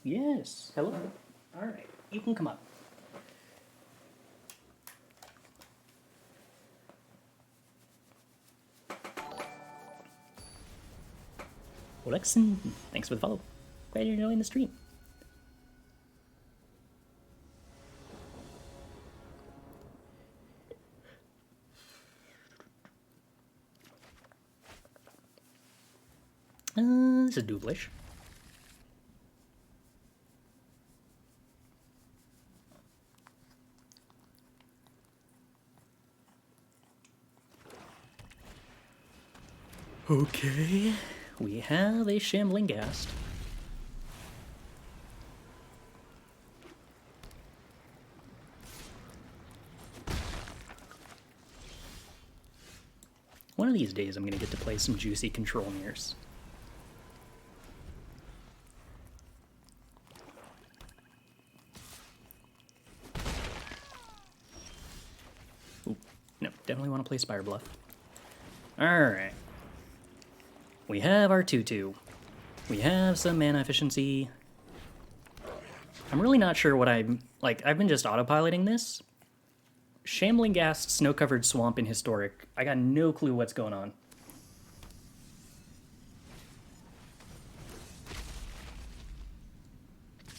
Yes. Hello. All right. You can come up. Olexon, thanks for the follow. Glad you're enjoying the stream. This is Doublish. Okay, we have a Shambling Ghast. One of these days I'm going to get to play some juicy control mirrors. Ooh, no, definitely want to play Spirebluff. Alright. We have our 2-2. We have some mana efficiency. I'm really not sure what I'm... Like, I've been just autopiloting this. Shambling Ghast, Snow-Covered Swamp in Historic. I got no clue what's going on.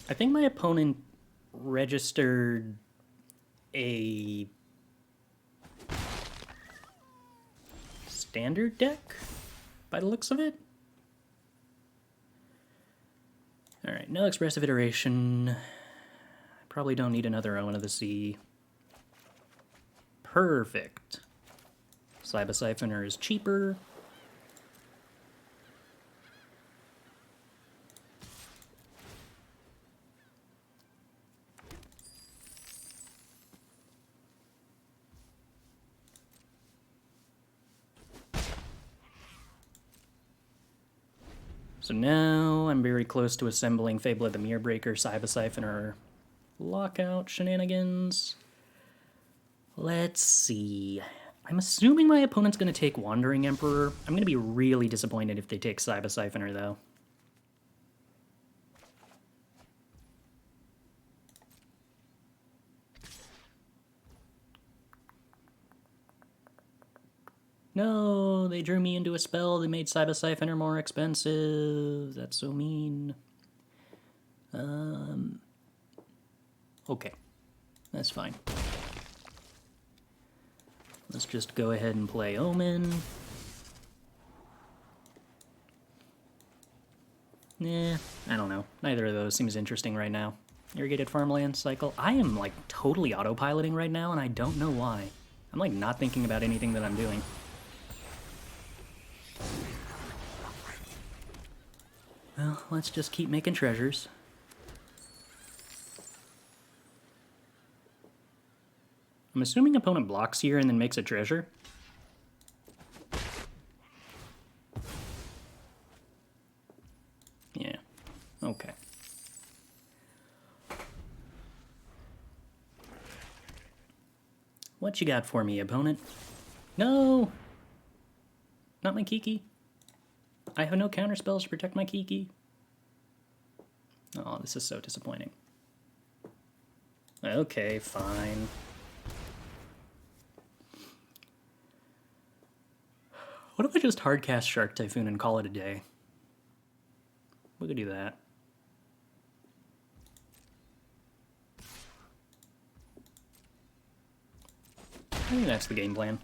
I think my opponent registered a standard deck, by the looks of it. Alright, no Expressive Iteration. I probably don't need another Omen of the Sea. Perfect. Saiba Syphoner is cheaper. So now I'm very close to assembling Fable of the Mirrorbreaker, Saiba Syphoner, Lockout shenanigans. Let's see. I'm assuming my opponent's going to take Wandering Emperor. I'm going to be really disappointed if they take Saiba Syphoner, though. No, they drew me into a spell that made Saiba Syphoner more expensive. That's so mean. Okay. That's fine. Let's just go ahead and play Omen. I don't know. Neither of those seems interesting right now. Irrigated Farmland cycle. I am, like, totally autopiloting right now, and I don't know why. I'm, like, not thinking about anything that I'm doing. Well, let's just keep making treasures. I'm assuming opponent blocks here and then makes a treasure. Yeah, okay. What you got for me, opponent? No! Not my Kiki. I have no counter spells to protect my Kiki. Oh, this is so disappointing. Okay, fine. What if I just hardcast Shark Typhoon and call it a day? We could do that. I think that's the game plan.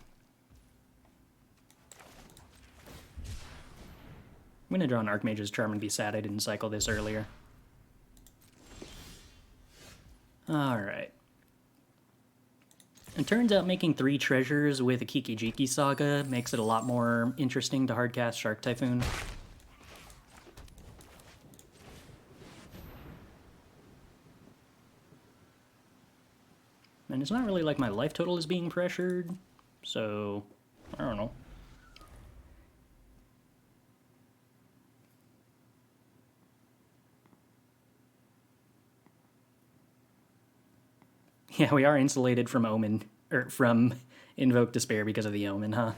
I'm gonna draw an Archmage's Charm and be sad I didn't cycle this earlier. Alright. It turns out making 3 treasures with a Kiki-Jiki Saga makes it a lot more interesting to hardcast Shark Typhoon. And it's not really like my life total is being pressured, so I don't know. Yeah, we are insulated from Omen, or from Invoke Despair because of the Omen, huh?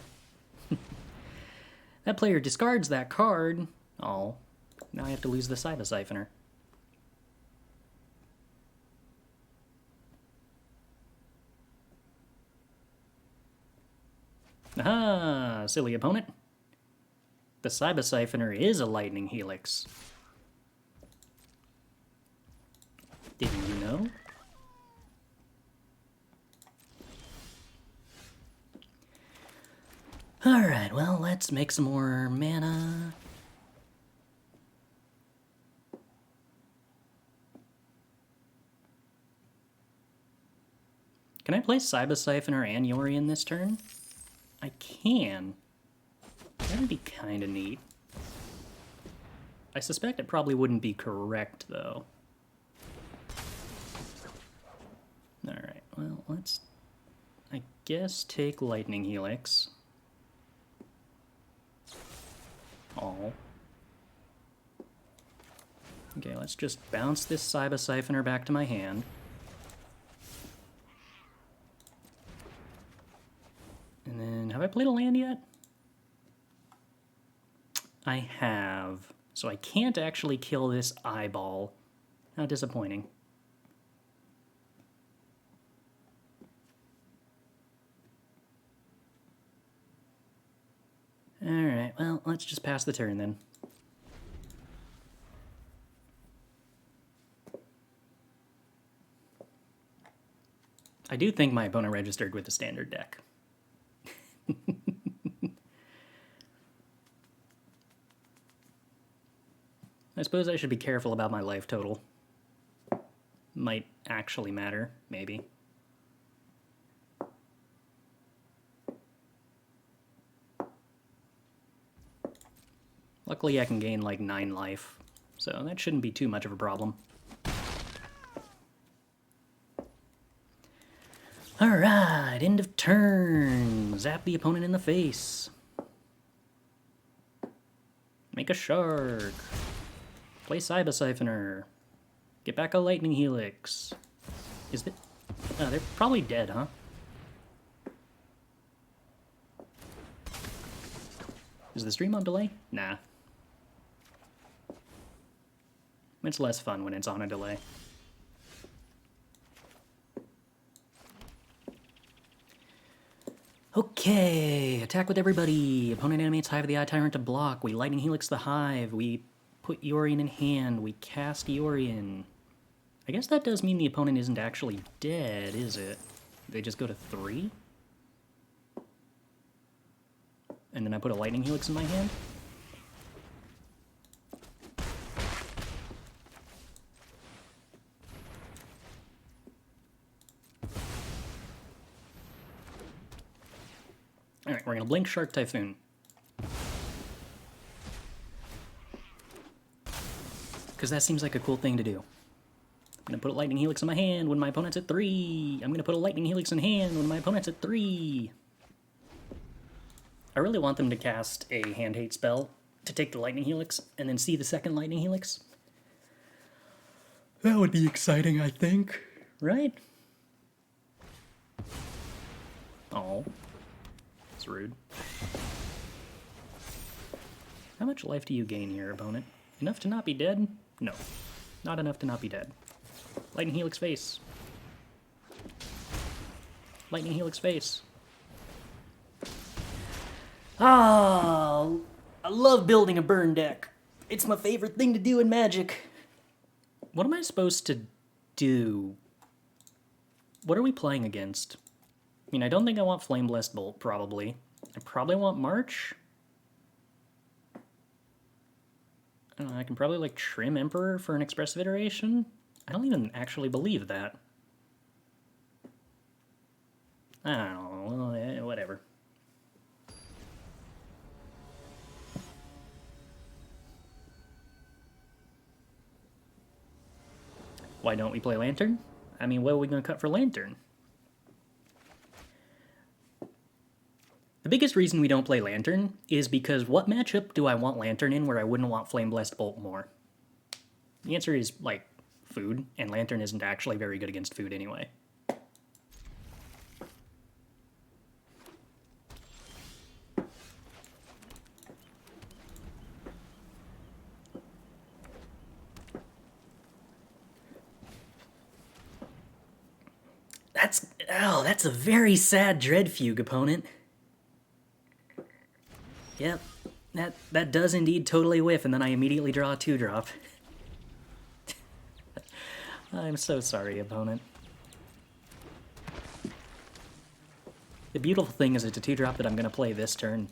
That player discards that card. Oh, now I have to lose the Saiba Syphoner. Aha! Silly opponent. The Saiba Syphoner is a Lightning Helix. Didn't you know? Alright, well, let's make some more mana. Can I play Saiba Syphoner and Yorion this turn? I can. That'd be kinda neat. I suspect it probably wouldn't be correct, though. Alright, well, let's, I guess, take Lightning Helix. Oh. Okay, let's just bounce this Saiba Syphoner back to my hand. And then, have I played a land yet? I have. So I can't actually kill this eyeball. How disappointing. Alright, well, let's just pass the turn then. I do think my opponent registered with the standard deck. I suppose I should be careful about my life total. Might actually matter, maybe. Luckily I can gain like 9 life, so that shouldn't be too much of a problem. Alright, end of turn. Zap the opponent in the face. Make a shark. Play Saiba Syphoner. Get back a Lightning Helix. Is it? Oh, they're probably dead, huh? Is the stream on delay? Nah. It's less fun when it's on a delay. Okay, attack with everybody. Opponent animates Hive of the Eye Tyrant to block. We Lightning Helix the Hive. We put Yorion in hand. We cast Yorion. I guess that does mean the opponent isn't actually dead, is it? They just go to 3? And then I put a Lightning Helix in my hand? Alright, we're gonna blink Shark Typhoon. Because that seems like a cool thing to do. I'm gonna put a Lightning Helix in my hand when my opponent's at 3. I'm gonna put a Lightning Helix in hand when my opponent's at 3. I really want them to cast a hand hate spell to take the Lightning Helix and then see the second Lightning Helix. That would be exciting, I think. Right? Oh. That's rude. How much life do you gain here, opponent? Enough to not be dead? No. Not enough to not be dead. Lightning Helix face. Lightning Helix face. Oh, I love building a burn deck. It's my favorite thing to do in Magic. What am I supposed to do? What are we playing against? I mean, I don't think I want Flame Blessed Bolt, probably. I probably want March. I don't know, I can probably, like, trim Emperor for an Expressive Iteration? I don't even actually believe that. I don't know, well, whatever. Why don't we play Lantern? I mean, what are we going to cut for Lantern? The biggest reason we don't play Lantern is because what matchup do I want Lantern in where I wouldn't want Flame Blessed Bolt more? The answer is, like, food, and Lantern isn't actually very good against food anyway. That's a very sad Dreadfugue, opponent. Yep, that does indeed totally whiff, and then I immediately draw a 2-drop. I'm so sorry, opponent. The beautiful thing is it's a 2-drop that I'm going to play this turn.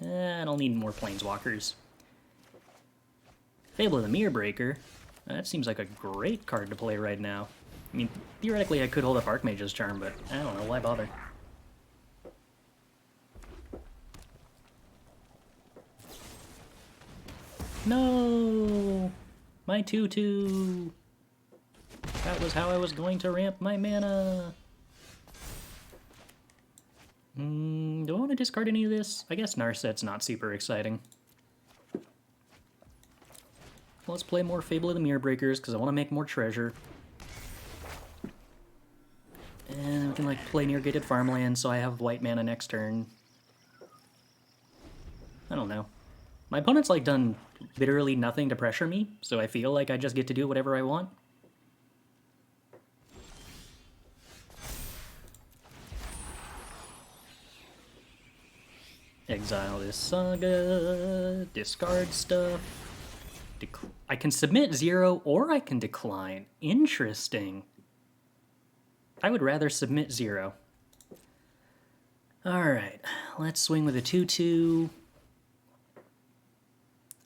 I don't need more Planeswalkers. Fable of the Mirror Breaker. That seems like a great card to play right now. I mean, theoretically I could hold up Archmage's Charm, but I don't know, why bother? No! My 2/2! That was how I was going to ramp my mana! Do I want to discard any of this? I guess Narset's not super exciting. Let's play more Fable of the Mirror Breakers, because I want to make more treasure. And we can, like, play Irrigated Farmland, so I have white mana next turn. I don't know. My opponent's, like, done literally nothing to pressure me, so I feel like I just get to do whatever I want. Exile this saga, discard stuff. I can submit 0 or I can decline. Interesting. I would rather submit 0. Alright, let's swing with a 2/2.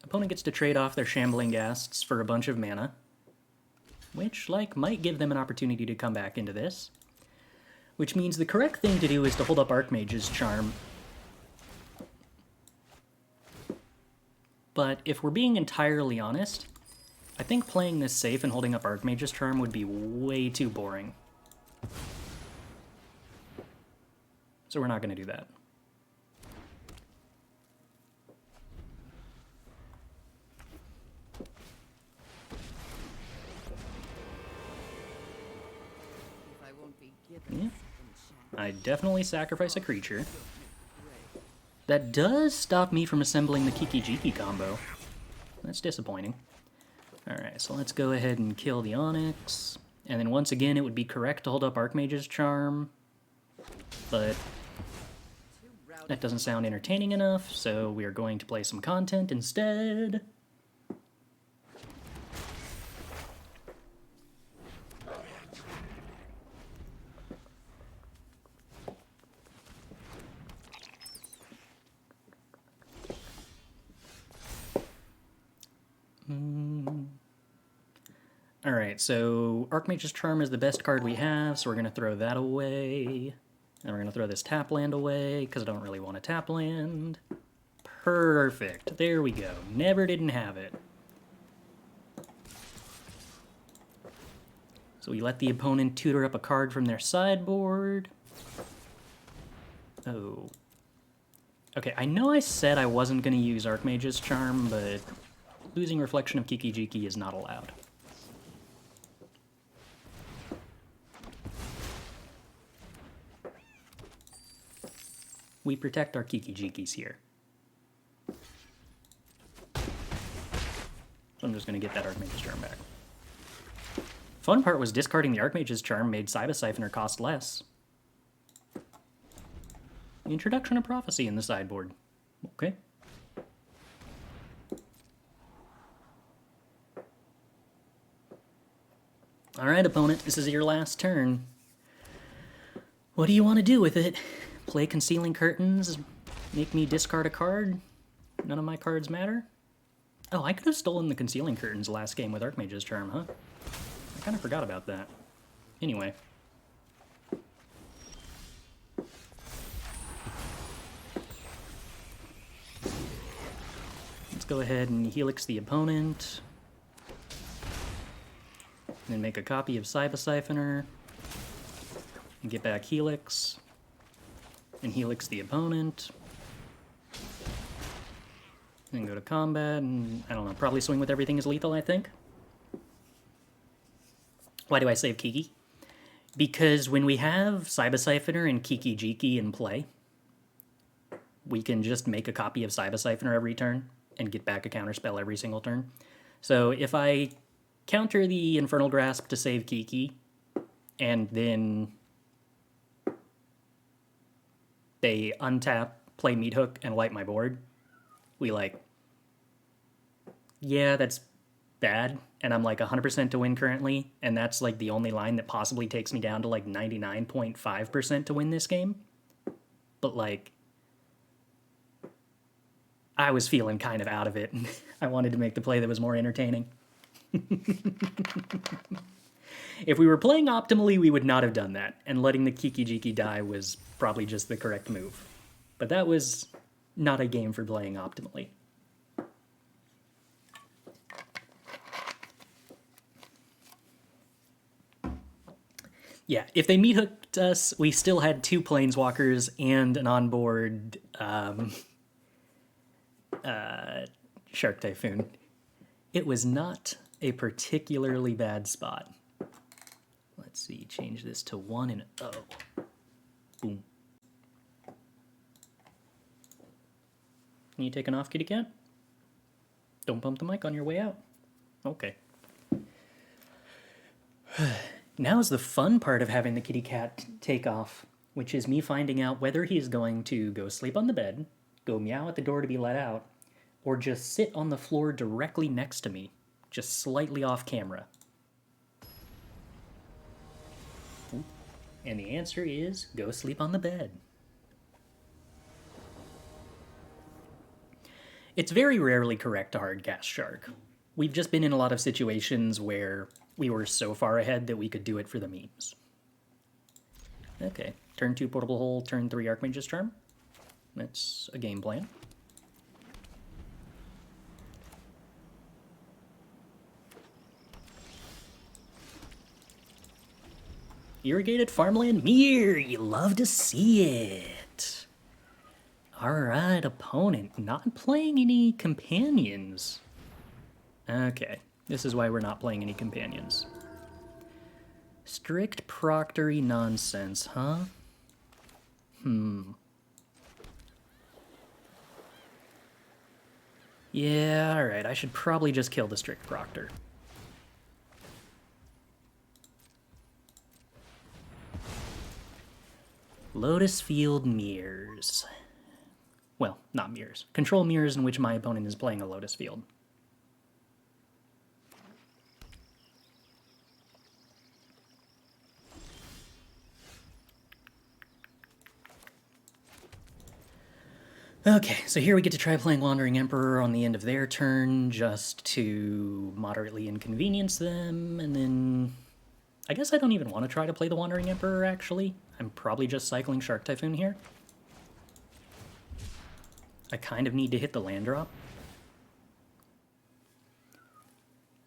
Opponent gets to trade off their Shambling Ghasts for a bunch of mana, which, like, might give them an opportunity to come back into this. Which means the correct thing to do is to hold up Archmage's Charm. But if we're being entirely honest, I think playing this safe and holding up Archmage's Charm would be way too boring. So we're not going to do that. Yeah. I definitely sacrifice a creature. That does stop me from assembling the Kiki-Jiki combo. That's disappointing. Alright, so let's go ahead and kill the Onyx. And then once again, it would be correct to hold up Archmage's Charm. But that doesn't sound entertaining enough, so we are going to play some content instead. Alright, so Archmage's Charm is the best card we have, so we're going to throw that away. And we're going to throw this tap land away, because I don't really want a tap land. Perfect. There we go. Never didn't have it. So we let the opponent tutor up a card from their sideboard. Oh. Okay, I know I said I wasn't going to use Archmage's Charm, but losing Reflection of Kiki-Jiki is not allowed. We protect our Kiki-Jikis here. So I'm just going to get that Archmage's Charm back. Fun part was discarding the Archmage's Charm made Saiba Syphoner cost less. The introduction of Prophecy in the sideboard. Okay. Alright, opponent, this is your last turn. What do you want to do with it? Play Concealing Curtains, make me discard a card? None of my cards matter? Oh, I could have stolen the Concealing Curtains last game with Archmage's Charm, huh? I kind of forgot about that. Anyway. Let's go ahead and Helix the opponent. And then make a copy of Saiba Syphoner. And get back Helix. And Helix the opponent. Then go to combat, and I don't know, probably swing with everything is lethal, I think. Why do I save Kiki? Because when we have Saiba Syphoner and Kiki-Jiki in play, we can just make a copy of Saiba Syphoner every turn and get back a counterspell every single turn. So if I counter the Infernal Grasp to save Kiki, and then they untap, play Meat Hook, and wipe my board, we like, yeah, that's bad, and I'm like 100% to win currently, and that's like the only line that possibly takes me down to like 99.5% to win this game. But like, I was feeling kind of out of it, and I wanted to make the play that was more entertaining. If we were playing optimally, we would not have done that, and letting the Kiki Jiki die was probably just the correct move. But that was not a game for playing optimally. Yeah, if they meat hooked us, we still had 2 planeswalkers and an onboard Shark Typhoon. It was not a particularly bad spot. Let's see, change this to 1 and O. Boom. You taking off, kitty cat? Don't bump the mic on your way out. Okay. Now's the fun part of having the kitty cat take off, which is me finding out whether he's going to go sleep on the bed, go meow at the door to be let out, or just sit on the floor directly next to me, just slightly off camera. And the answer is, go sleep on the bed. It's very rarely correct to hardcast Shark. We've just been in a lot of situations where we were so far ahead that we could do it for the memes. Okay, turn 2 Portable Hole, turn 3 Archmage's Charm. That's a game plan. Irrigated Farmland Mirror, you love to see it. Alright, opponent, not playing any companions. Okay, this is why we're not playing any companions. Strict proctory nonsense, huh? Yeah, alright, I should probably just kill the Strict Proctor. Lotus Field Mirrors. Well, not mirrors. Control mirrors in which my opponent is playing a Lotus Field. Okay, so here we get to try playing Wandering Emperor on the end of their turn, just to moderately inconvenience them, and then... I guess I don't even want to try to play the Wandering Emperor, actually. I'm probably just cycling Shark Typhoon here. I kind of need to hit the land drop.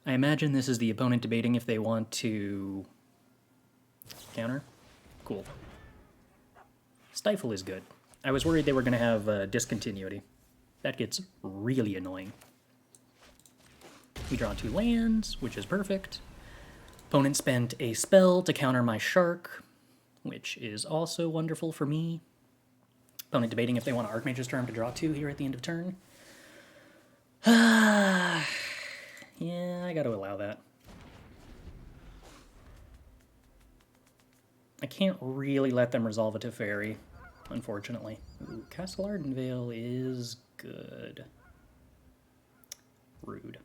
I imagine this is the opponent debating if they want to... counter? Cool. Stifle is good. I was worried they were going to have discontinuity. That gets really annoying. We draw 2 lands, which is perfect. Opponent spent a spell to counter my Shark, which is also wonderful for me. Opponent debating if they want Archmage's Charm to draw 2 here at the end of turn. Yeah, I gotta allow that. I can't really let them resolve a Teferi, unfortunately. Ooh, Castle Ardenvale is good. Rude.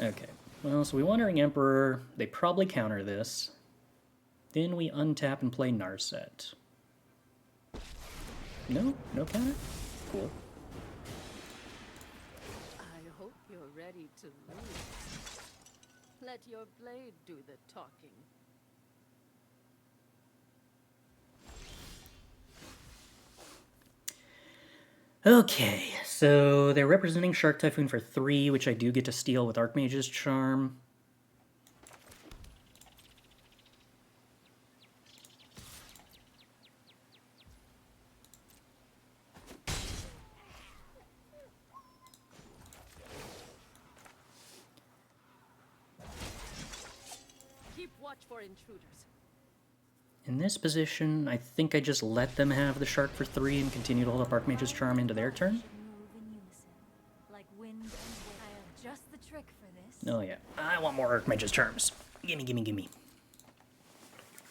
Okay, well, so we Wandering Emperor. They probably counter this. Then we untap and play Narset. No? No counter? Cool. I hope you're ready to lose. Let your blade do the talking. Okay, so they're representing Shark Typhoon for 3, which I do get to steal with Archmage's Charm. Keep watch for intruders. In this position, I think I just let them have the Shark for 3 and continue to hold up Archmage's Charm into their turn. Oh yeah, I want more Archmage's Charms. Gimme, gimme, gimme.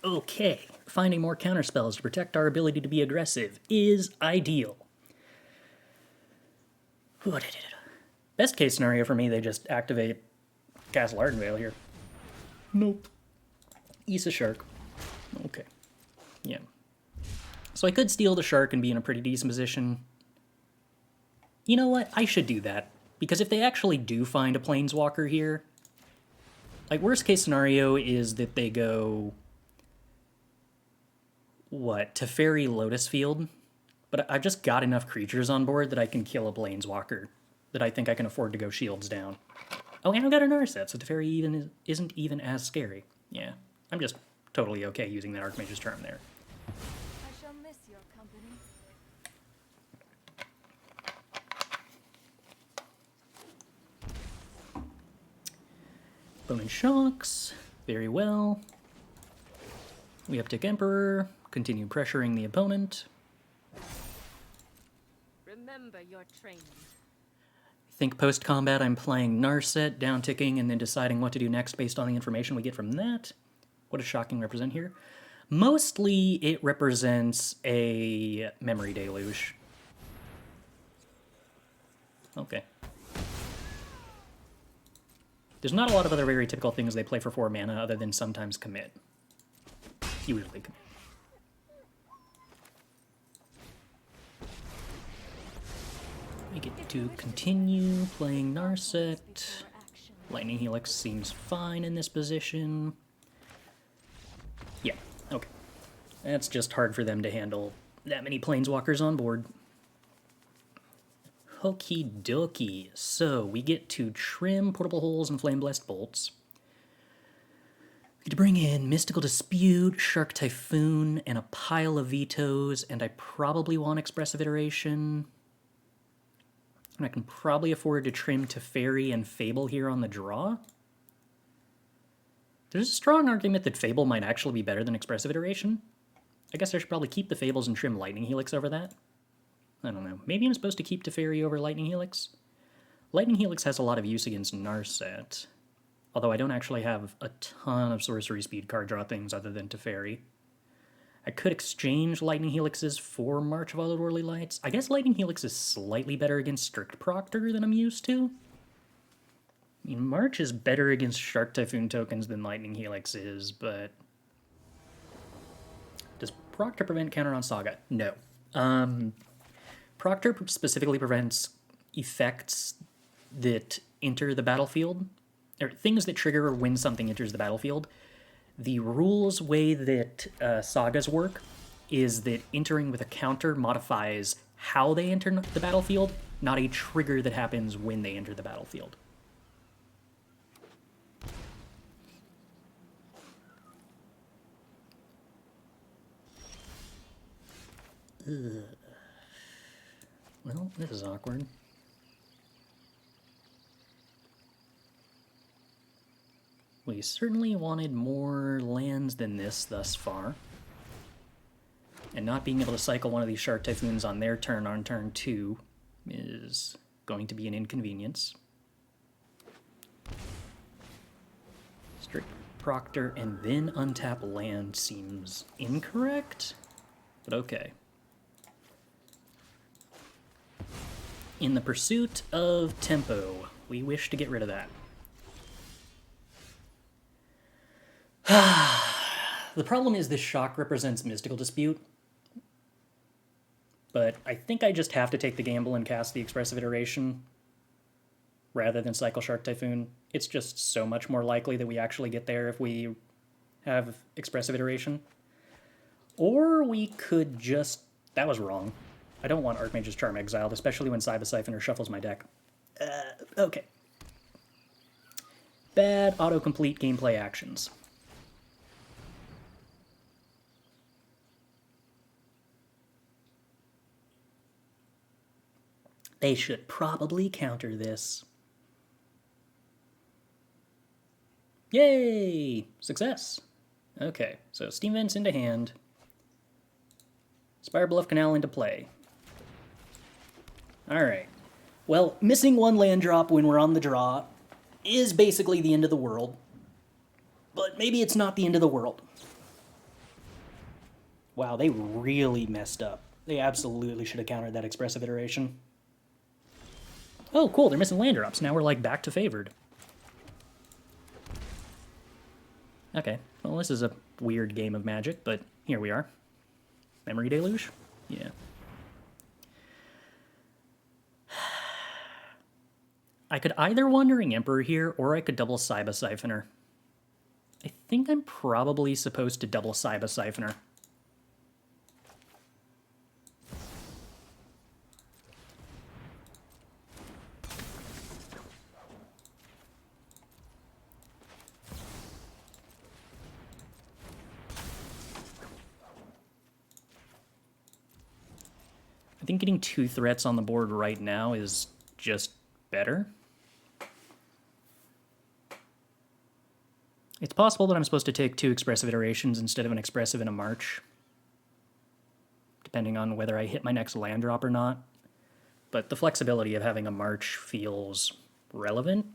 Okay, finding more counterspells to protect our ability to be aggressive is ideal. Best case scenario for me, they just activate Castle Ardenvale here. Nope. Issa Shark. Okay. Yeah. So I could steal the Shark and be in a pretty decent position. You know what? I should do that. Because if they actually do find a Planeswalker here, like, worst case scenario is that they go... what? Teferi Lotus Field? But I've just got enough creatures on board that I can kill a Planeswalker. That I think I can afford to go shields down. Oh, and I've got a Narset, so Teferi isn't even as scary. Yeah, I'm just totally okay using that Archmage's Charm there. I shall miss your company. Bone and Shocks. Very well. We uptick Emperor. Continue pressuring the opponent. Remember your training. Think post-combat I'm playing Narset, down-ticking, and then deciding what to do next based on the information we get from that. What does Shocking represent here? Mostly it represents a Memory Deluge. Okay. There's not a lot of other very typical things they play for 4 mana other than sometimes commit. Usually commit. We get to continue playing Narset. Lightning Helix seems fine in this position. Yeah, okay. That's just hard for them to handle that many Planeswalkers on board. Okie dokie. So we get to trim Portable Holes and Flame Blessed Bolts. We get to bring in Mystical Dispute, Shark Typhoon, and a pile of vetoes, and I probably want Expressive Iteration. And I can probably afford to trim Teferi and Fable here on the draw. There's a strong argument that Fable might actually be better than Expressive Iteration. I guess I should probably keep the Fables and trim Lightning Helix over that. I don't know. Maybe I'm supposed to keep Teferi over Lightning Helix? Lightning Helix has a lot of use against Narset. Although I don't actually have a ton of sorcery speed card draw things other than Teferi. I could exchange Lightning Helixes for March of Otherworldly Lights. I guess Lightning Helix is slightly better against Strict Proctor than I'm used to. I mean, March is better against Shark Typhoon tokens than Lightning Helix is, but... Does Proctor prevent counter on Saga? No. Proctor specifically prevents effects that enter the battlefield, or things that trigger when something enters the battlefield. The rules way that sagas work is that entering with a counter modifies how they enter the battlefield, not a trigger that happens when they enter the battlefield. Ugh. Well, this is awkward. We certainly wanted more lands than this thus far. And not being able to cycle one of these Shark Typhoons on their turn on turn 2 is going to be an inconvenience. Strict Proctor and then untap land seems incorrect, but okay. In the pursuit of tempo, we wish to get rid of that. The problem is this shock represents Mystical Dispute, but I think I just have to take the gamble and cast the Expressive Iteration rather than cycle Shark Typhoon. It's just so much more likely that we actually get there if we have Expressive Iteration. Or we could just... That was wrong. I don't want Archmage's Charm exiled, especially when Saiba Syphoner shuffles my deck. Okay. Bad autocomplete gameplay actions. They should probably counter this. Yay! Success! Okay, so Steam Vents into hand. Spirebluff Canal into play. Alright. Well, missing one land drop when we're on the draw is basically the end of the world. But maybe it's not the end of the world. Wow, they really messed up. They absolutely should have countered that Expressive Iteration. Oh, cool, they're missing land drops. Now we're, like, back to favored. Okay, well, this is a weird game of Magic, but here we are. Memory Deluge? Yeah. I could either Wandering Emperor here, or I could double Saiba Syphoner. I think I'm probably supposed to double Saiba Syphoner. I think getting 2 threats on the board right now is just better. It's possible that I'm supposed to take 2 Expressive Iterations instead of an Expressive and a March, depending on whether I hit my next land drop or not. But the flexibility of having a March feels relevant,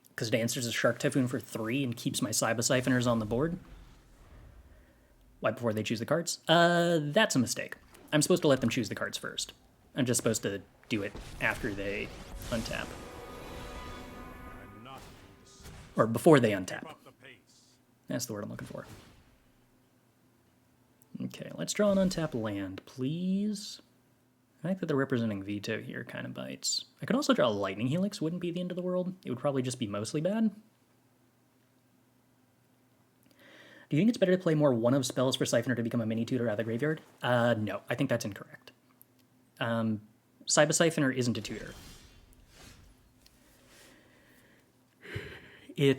because it answers a Shark Typhoon for 3 and keeps my Saiba Syphoners on the board. Why, before they choose the cards? That's a mistake. I'm supposed to let them choose the cards first. I'm just supposed to do it after they untap. Or before they untap. That's the word I'm looking for. Okay, let's draw an untapped land, please. The fact that they're representing veto here kind of bites. I could also draw a Lightning Helix, wouldn't be the end of the world. It would probably just be mostly bad. Do you think it's better to play more one-of spells for Siphoner to become a mini-tutor out of the graveyard? No, I think that's incorrect. Saiba Syphoner isn't a tutor. You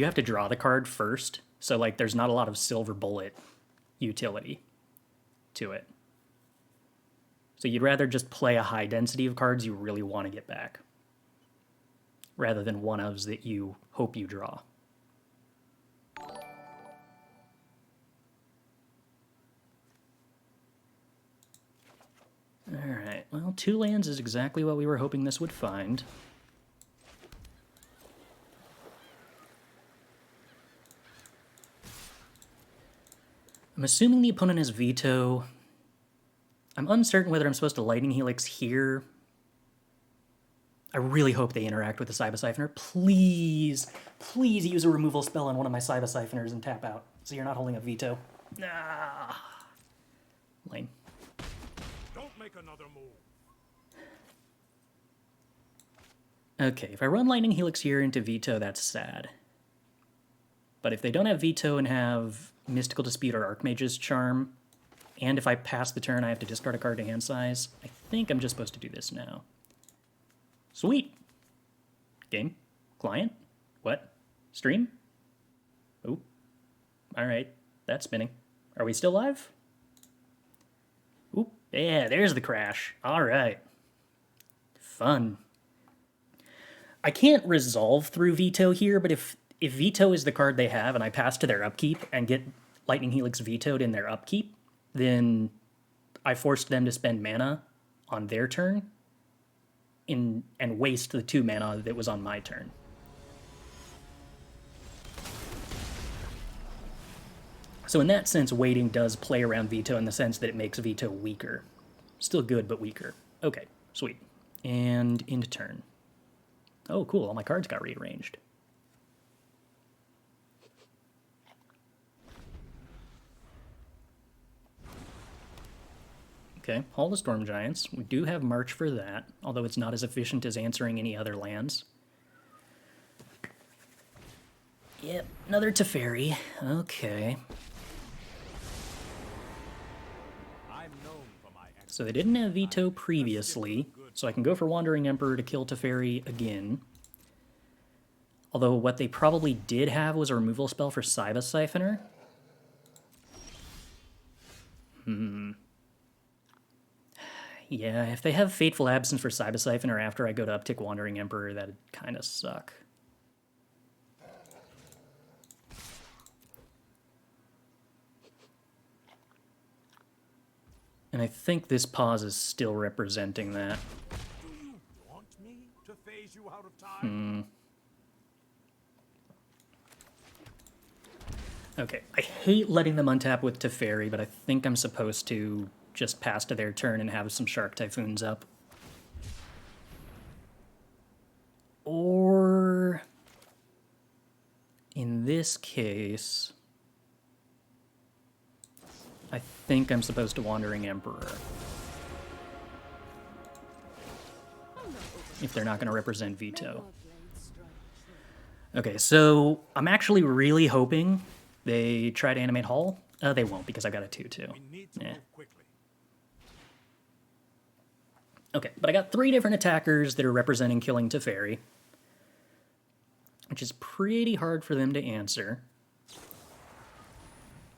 have to draw the card first, so like there's not a lot of silver bullet utility to it. So you'd rather just play a high density of cards you really want to get back, rather than one-ofs that you hope you draw. Alright, well, 2 lands is exactly what we were hoping this would find. I'm assuming the opponent has veto. I'm uncertain whether I'm supposed to Lightning Helix here. I really hope they interact with the Saiba Syphoner. Please, please use a removal spell on one of my Saiba Syphoners and tap out, so you're not holding a veto. Ah, lame. Don't make another move. Okay, if I run Lightning Helix here into veto, that's sad. But if they don't have veto and have Mystical Dispute or Archmage's Charm, and if I pass the turn I have to discard a card to hand size, I think I'm just supposed to do this now. Sweet! Game? Client? What? Stream? Oh. Alright, that's spinning. Are we still live? Oop, yeah, there's the crash. Alright. Fun. I can't resolve through veto here, but if veto is the card they have and I pass to their upkeep and get Lightning Helix vetoed in their upkeep, then I forced them to spend mana on their turn and waste the 2 mana that was on my turn. So in that sense, waiting does play around veto in the sense that it makes veto weaker. Still good, but weaker. Okay, sweet. And into turn. Oh, cool, all my cards got rearranged. Okay, Hall the Storm Giants. We do have March for that, although it's not as efficient as answering any other lands. Yep, another Teferi. Okay. So they didn't have veto previously, so I can go for Wandering Emperor to kill Teferi again. Although what they probably did have was a removal spell for Saiba Syphoner. Yeah, if they have Fateful Absence for Saiba Syphoner after I go to uptick Wandering Emperor, that'd kind of suck. And I think this pause is still representing that. Do you want me to phase you out of time? Okay, I hate letting them untap with Teferi, but I think I'm supposed to just pass to their turn and have some Shark Typhoons up. Or... in this case... I think I'm supposed to Wandering Emperor. If they're not going to represent Veto. Okay, so I'm actually really hoping they try to animate Hall. They won't, because I got a 2/2. We need to move quickly. Okay, but I got 3 different attackers that are representing killing Teferi, which is pretty hard for them to answer.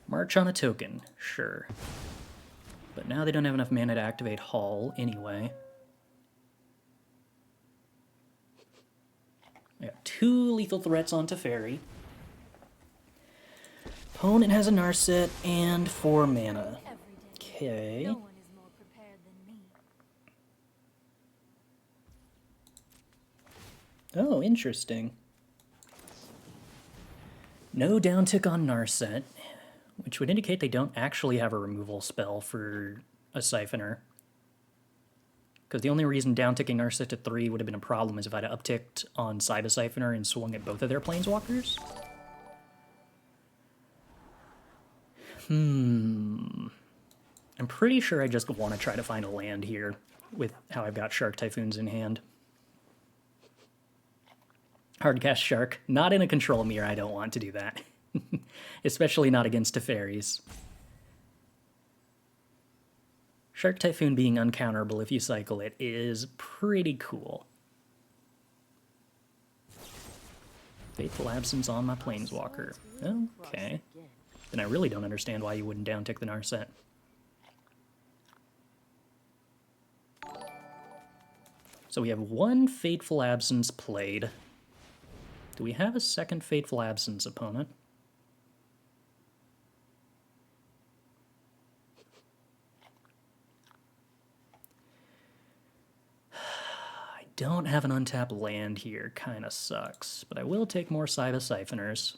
March on a token, sure. But now they don't have enough mana to activate Hall anyway. I got 2 lethal threats on Teferi. Opponent has a Narset and 4 mana. Okay. No one is more prepared than me. Oh, interesting. No downtick on Narset, which would indicate they don't actually have a removal spell for a Siphoner. Because the only reason downticking Narset to 3 would have been a problem is if I'd upticked on Saiba Syphoner and swung at both of their Planeswalkers. I'm pretty sure I just want to try to find a land here with how I've got Shark Typhoons in hand. Hardcast Shark. Not in a control mirror, I don't want to do that. Especially not against Teferis. Shark Typhoon being uncounterable if you cycle it is pretty cool. Fateful Absence on my Planeswalker. Okay. Then I really don't understand why you wouldn't downtick the Narset. So we have 1 Fateful Absence played. Do we have a second Fateful Absence opponent? I don't have an untapped land here, kinda sucks, but I will take more Saiba Syphoners.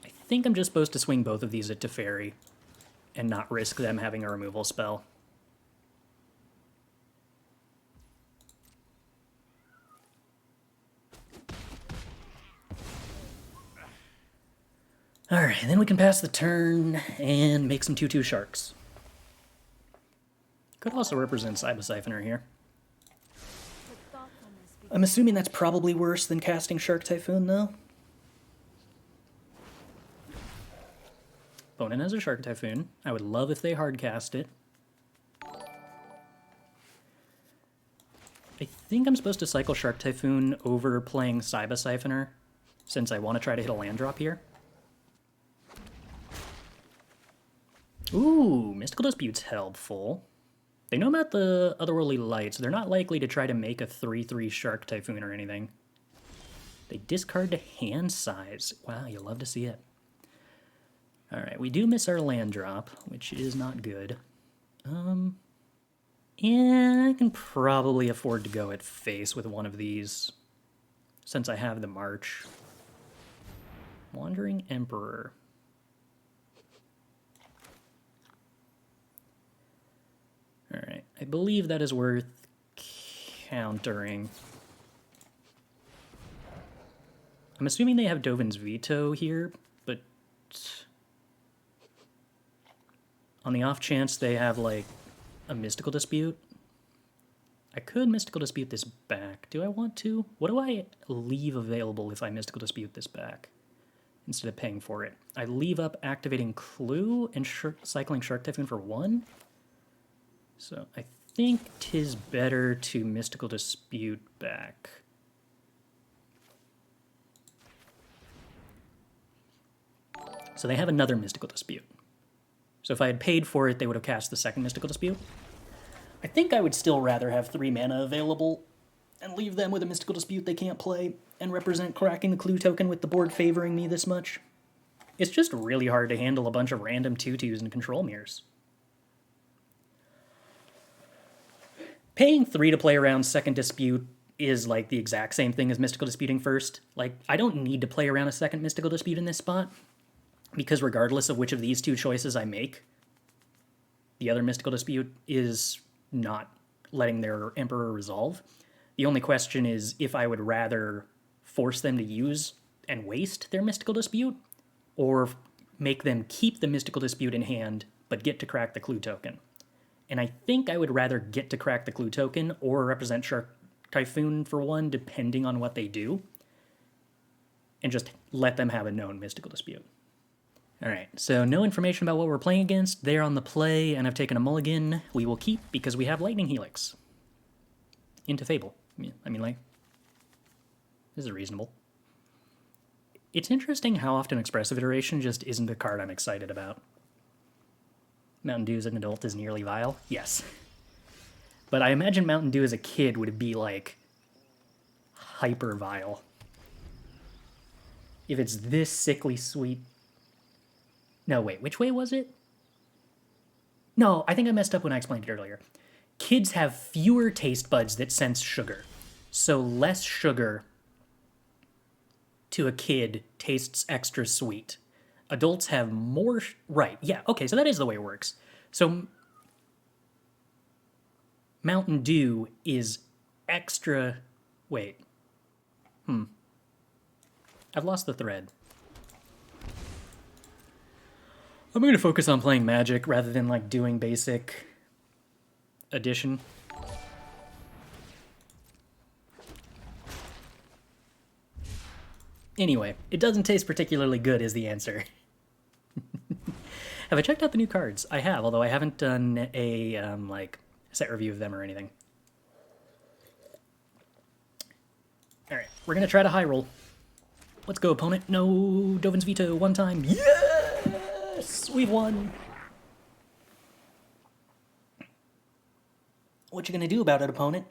I think I'm just supposed to swing both of these at Teferi and not risk them having a removal spell. Alright, then we can pass the turn and make some 2/2 sharks. Could also represent Saiba Syphoner here. I'm assuming that's probably worse than casting Shark Typhoon, though. Opponent has a Shark Typhoon. I would love if they hardcast it. I think I'm supposed to cycle Shark Typhoon over playing Saiba Syphoner, since I want to try to hit a land drop here. Ooh, Mystical Dispute's helpful. They know about the Otherworldly Light, so they're not likely to try to make a 3/3 Shark Typhoon or anything. They discard to hand size. Wow, you love to see it. Alright, we do miss our land drop, which is not good. Yeah, I can probably afford to go at face with one of these, since I have the March. Wandering Emperor. Alright, I believe that is worth countering. I'm assuming they have Dovin's Veto here, but on the off chance they have, like, a Mystical Dispute, I could Mystical Dispute this back. Do I want to? What do I leave available if I Mystical Dispute this back instead of paying for it? I leave up activating Clue and cycling Shark Typhoon for 1. So I think 'tis better to Mystical Dispute back. So they have another Mystical Dispute. So if I had paid for it, they would have cast the second Mystical Dispute. I think I would still rather have 3 mana available and leave them with a Mystical Dispute they can't play and represent cracking the Clue token with the board favoring me this much. It's just really hard to handle a bunch of random 2/2s and control mirrors. Paying 3 to play around second Dispute is like the exact same thing as Mystical Disputing first. Like, I don't need to play around a second Mystical Dispute in this spot, because regardless of which of these two choices I make, the other Mystical Dispute is not letting their Emperor resolve. The only question is if I would rather force them to use and waste their Mystical Dispute, or make them keep the Mystical Dispute in hand, but get to crack the Clue token. And I think I would rather get to crack the Clue token, or represent Shark Typhoon for one, depending on what they do, and just let them have a known Mystical Dispute. Alright, so no information about what we're playing against. They're on the play, and I've taken a mulligan. We will keep, because we have Lightning Helix. Into Fable. I mean, like, this is reasonable. It's interesting how often Expressive Iteration just isn't a card I'm excited about. Mountain Dew as an adult is nearly vile? Yes. But I imagine Mountain Dew as a kid would be, like, hyper vile. If it's this sickly sweet... No, wait, which way was it? No, I think I messed up when I explained it earlier. Kids have fewer taste buds that sense sugar. So less sugar to a kid tastes extra sweet. Adults have more... Right, yeah, okay, so that is the way it works. So Mountain Dew is extra... Wait. I've lost the thread. I'm going to focus on playing Magic rather than, like, doing basic addition. Anyway, it doesn't taste particularly good is the answer. Have I checked out the new cards? I have, although I haven't done a, like, set review of them or anything. Alright, we're going to try to high roll. Let's go, opponent. No, Dovin's Veto, one time. Yes! We've won! What you gonna do about it, opponent?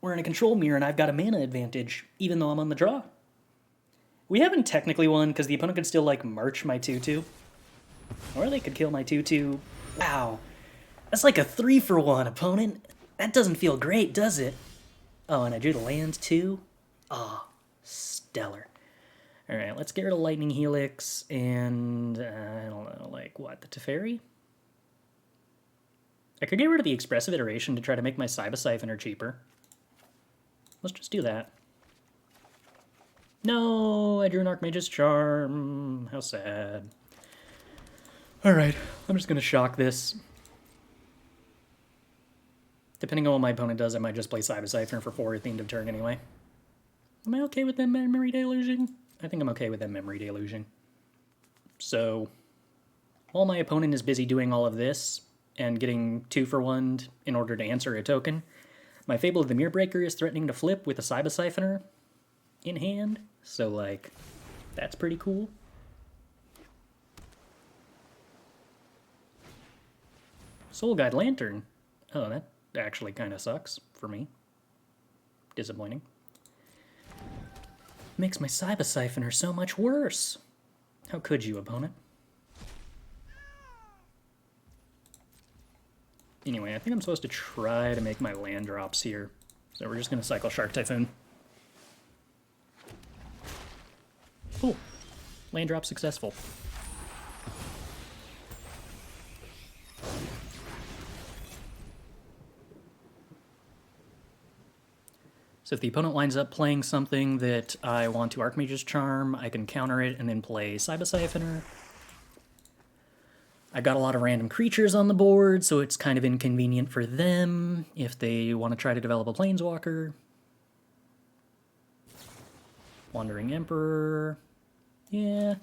We're in a control mirror and I've got a mana advantage, even though I'm on the draw. We haven't technically won, because the opponent could still, like, march my 2-2. Or they could kill my 2-2. Wow. That's like a 3-for-1, opponent. That doesn't feel great, does it? Oh, and I drew the land, too? Oh, stellar. Alright, let's get rid of Lightning Helix and, I don't know, like, what, the Teferi? I could get rid of the Expressive Iteration to try to make my Saiba Syphoner cheaper. Let's just do that. No, I drew an Archmage's Charm. How sad. Alright, I'm just gonna shock this. Depending on what my opponent does, I might just play Saiba Syphoner for 4 at the end of turn anyway. Am I okay with them memory deluging? I think I'm okay with them memory deluging. So, while my opponent is busy doing all of this, and getting 2-for-1'd in order to answer a token, my Fable of the Mirror Breaker is threatening to flip with a Saiba Syphoner in hand, so, like, that's pretty cool. Soul Guide Lantern. Oh, that actually kind of sucks for me. Disappointing. Makes my Saiba Syphoner so much worse. How could you, opponent? Anyway, I think I'm supposed to try to make my land drops here. So we're just going to cycle Shark Typhoon. Cool. Land drop successful. So if the opponent winds up playing something that I want to Archmage's Charm, I can counter it and then play Saiba Syphoner. I got a lot of random creatures on the board, so it's kind of inconvenient for them if they want to try to develop a Planeswalker. Wandering Emperor. Yeah.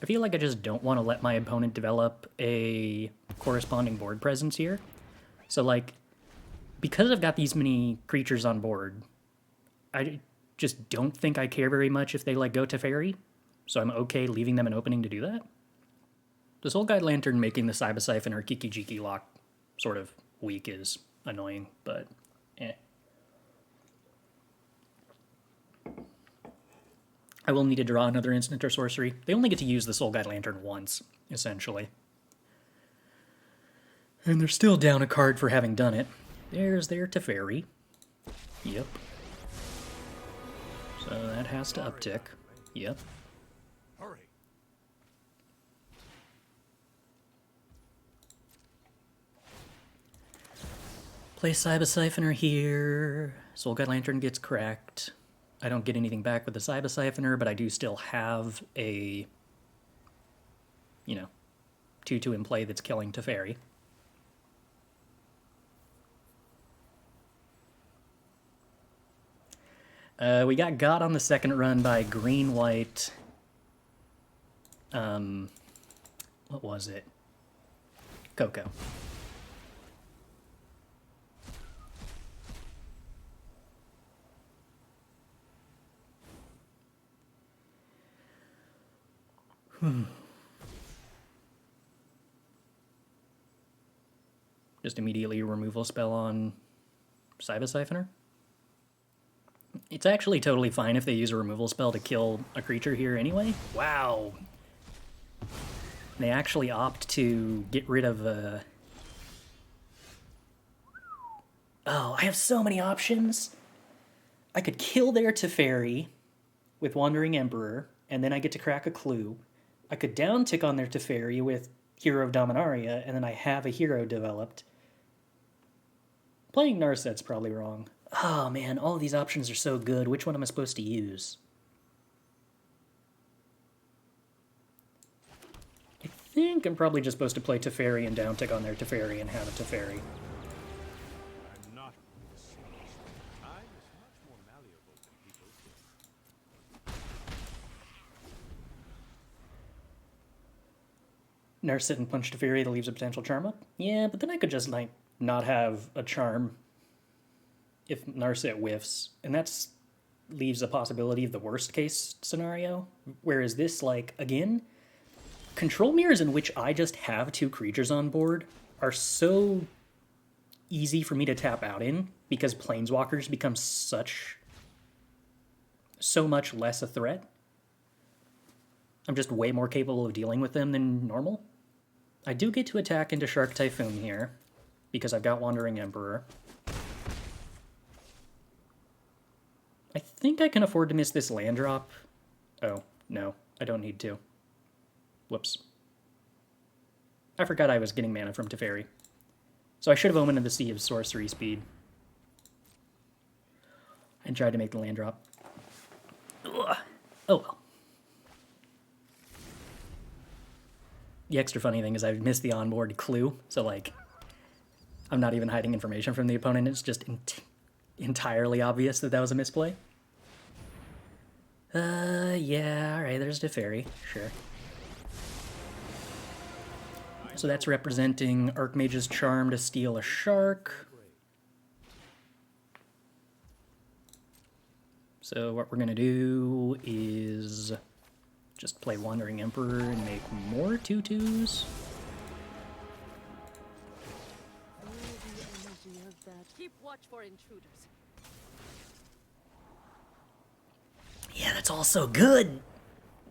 I feel like I just don't want to let my opponent develop a corresponding board presence here. So, like, because I've got these many creatures on board, I just don't think I care very much if they, like, go Teferi. So I'm okay leaving them an opening to do that. The Soul Guide Lantern making the Saiba Syphoner Kiki Jiki lock sort of weak is annoying, but eh. I will need to draw another instant or sorcery. They only get to use the Soul Guide Lantern once, essentially. And they're still down a card for having done it. There's their Teferi. Yep. That has to uptick. Yep. Hurry. Play Saiba Syphoner here. Soul Guide Lantern gets cracked. I don't get anything back with the Saiba Syphoner, but I do still have a, 2/2 in play that's killing Teferi. We got on the second run by green-white. What was it? Coco. Just immediately a removal spell on Saiba Syphoner. It's actually totally fine if they use a removal spell to kill a creature here anyway. Wow. They actually opt to get rid of Oh, I have so many options. I could kill their Teferi with Wandering Emperor, and then I get to crack a clue. I could downtick on their Teferi with Hero of Dominaria, and then I have a hero developed. Playing Narset's probably wrong. Oh man, all of these options are so good. Which one am I supposed to use? I think I'm probably just supposed to play Teferi and downtick on their Teferi and have a Teferi. I'm not deceased. Time is much more malleable than people think. Narset and punch Teferi that leaves a potential charm up? Yeah, but then I could just, not have a charm if Narset whiffs, and that's leaves a possibility of the worst case scenario. Whereas this, again, control mirrors in which I just have 2 creatures on board are so easy for me to tap out in because Planeswalkers become so much less a threat. I'm just way more capable of dealing with them than normal. I do get to attack into Shark Typhoon here because I've got Wandering Emperor. I think I can afford to miss this land drop. Oh, no, I don't need to. Whoops. I forgot I was getting mana from Teferi. So I should have Omened the Sea of Sorcery Speed. And tried to make the land drop. Ugh. Oh well. The extra funny thing is I've missed the onboard clue, so I'm not even hiding information from the opponent, it's just entirely obvious that was a misplay. Yeah, alright, there's Teferi, sure. So that's representing Archmage's Charm to steal a shark. So what we're gonna do is just play Wandering Emperor and make more 2/2s. Keep watch for intruders. Yeah, that's all so good.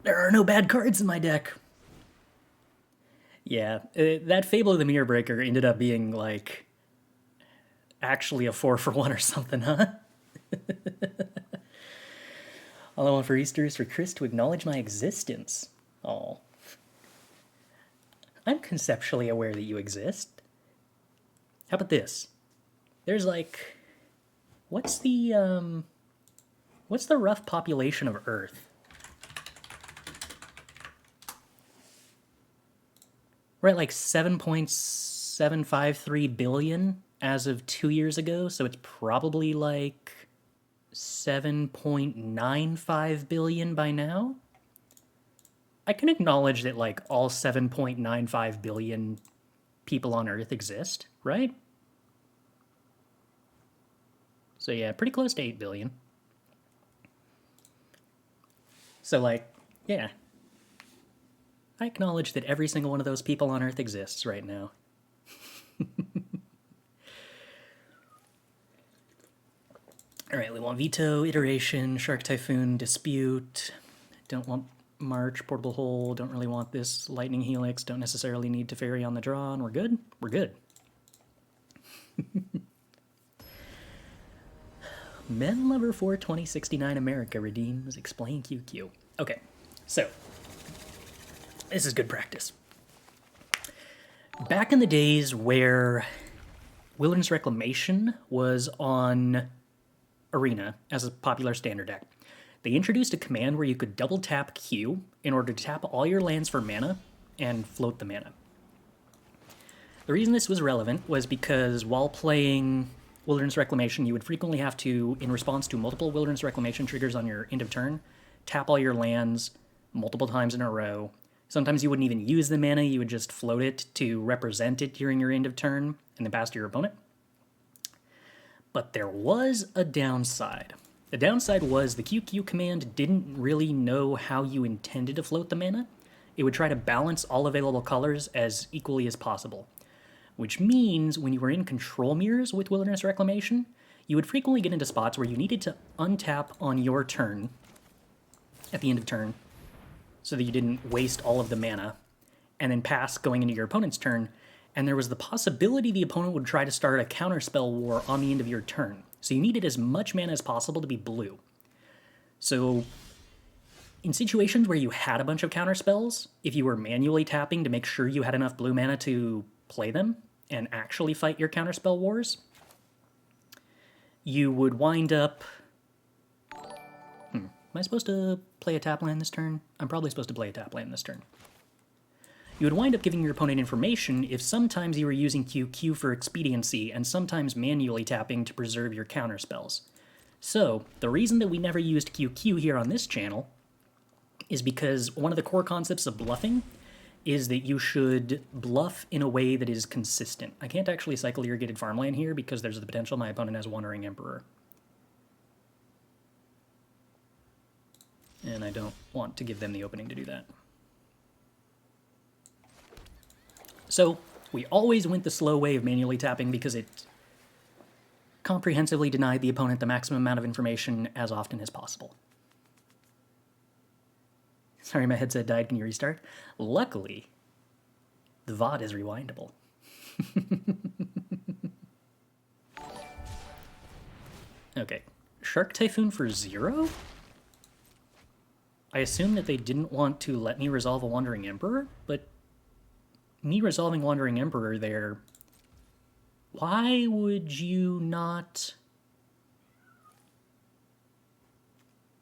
There are no bad cards in my deck. Yeah, that Fable of the Mirror Breaker ended up being, actually a 4-for-1 or something, huh? All I want for Easter is for Chris to acknowledge my existence. Oh. I'm conceptually aware that you exist. How about this? There's what's the rough population of Earth? We're at 7.753 billion as of 2 years ago, so it's probably 7.95 billion by now. I can acknowledge that all 7.95 billion people on Earth exist, right? So yeah, pretty close to 8 billion. So yeah. I acknowledge that every single one of those people on Earth exists right now. Alright, we want Veto, Iteration, Shark Typhoon, Dispute. Don't want March, Portable Hole, don't really want this Lightning Helix, don't necessarily need Teferi on the draw, and we're good? We're good. Men Lover 4 2069 America redeems Explain QQ. Okay, so this is good practice. Back in the days where Wilderness Reclamation was on Arena as a popular standard deck, they introduced a command where you could double tap Q in order to tap all your lands for mana and float the mana. The reason this was relevant was because while playing Wilderness Reclamation, you would frequently have to, in response to multiple Wilderness Reclamation triggers on your end of turn, tap all your lands multiple times in a row. Sometimes you wouldn't even use the mana, you would just float it to represent it during your end of turn and then pass to your opponent. But there was a downside. The downside was the QQ command didn't really know how you intended to float the mana. It would try to balance all available colors as equally as possible. Which means when you were in control mirrors with Wilderness Reclamation, you would frequently get into spots where you needed to untap on your turn, at the end of turn, so that you didn't waste all of the mana, and then pass going into your opponent's turn, and there was the possibility the opponent would try to start a counterspell war on the end of your turn. So you needed as much mana as possible to be blue. So in situations where you had a bunch of counterspells, if you were manually tapping to make sure you had enough blue mana to play them and actually fight your counterspell wars, you would wind up... Am I supposed to play a tap land this turn? I'm probably supposed to play a tap land this turn. You would wind up giving your opponent information if sometimes you were using QQ for expediency and sometimes manually tapping to preserve your counterspells. So, the reason that we never used QQ here on this channel is because one of the core concepts of bluffing is that you should bluff in a way that is consistent. I can't actually cycle Irrigated Farmland here because there's the potential my opponent has Wandering Emperor. And I don't want to give them the opening to do that. So, we always went the slow way of manually tapping because it comprehensively denied the opponent the maximum amount of information as often as possible. Sorry, my headset died. Can you restart? Luckily, the VOD is rewindable. Okay. Shark Typhoon for 0? I assume that they didn't want to let me resolve a Wandering Emperor, but me resolving Wandering Emperor there, why would you not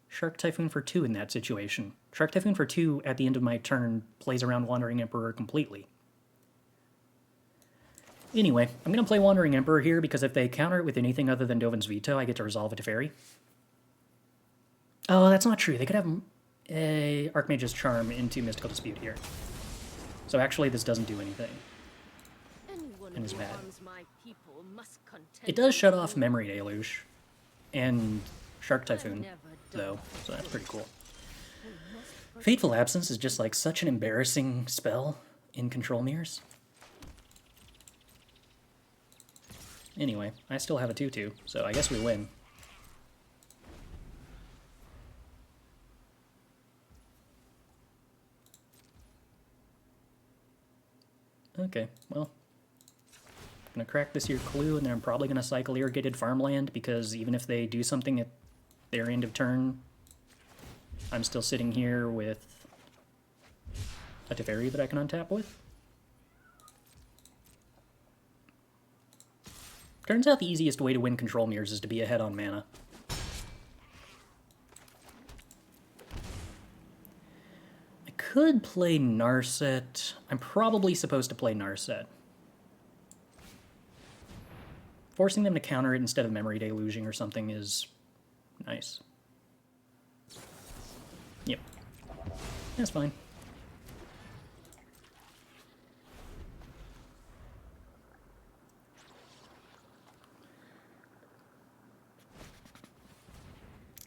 Shark Typhoon for 2 in that situation? Shark Typhoon for 2 at the end of my turn plays around Wandering Emperor completely. Anyway, I'm going to play Wandering Emperor here because if they counter it with anything other than Dovin's Veto, I get to resolve a Teferi. Oh, that's not true. They could have a Archmage's Charm into Mystical Dispute here. So actually this doesn't do anything. And is bad. It does shut off Memory Deluge and Shark Typhoon, though, so that's pretty cool. Fateful Absence is just like such an embarrassing spell in control mirrors. Anyway, I still have a 2-2, so I guess we win. Okay, well, I'm gonna crack this here clue, and then I'm probably gonna cycle Irrigated Farmland, because even if they do something at their end of turn, I'm still sitting here with a Teferi that I can untap with. Turns out the easiest way to win control mirrors is to be ahead on mana. I could play Narset. I'm probably supposed to play Narset. Forcing them to counter it instead of Memory Deluging or something is nice. Yep. That's fine.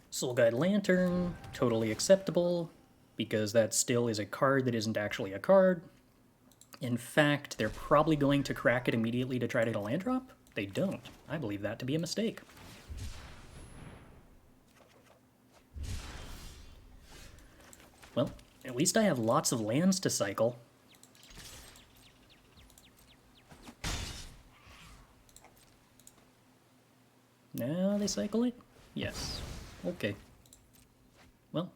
Soul Guide Lantern, totally acceptable, because that still is a card that isn't actually a card. In fact, they're probably going to crack it immediately to try to get a land drop. They don't. I believe that to be a mistake. Well, at least I have lots of lands to cycle. Now they cycle it? Yes. Okay. Well,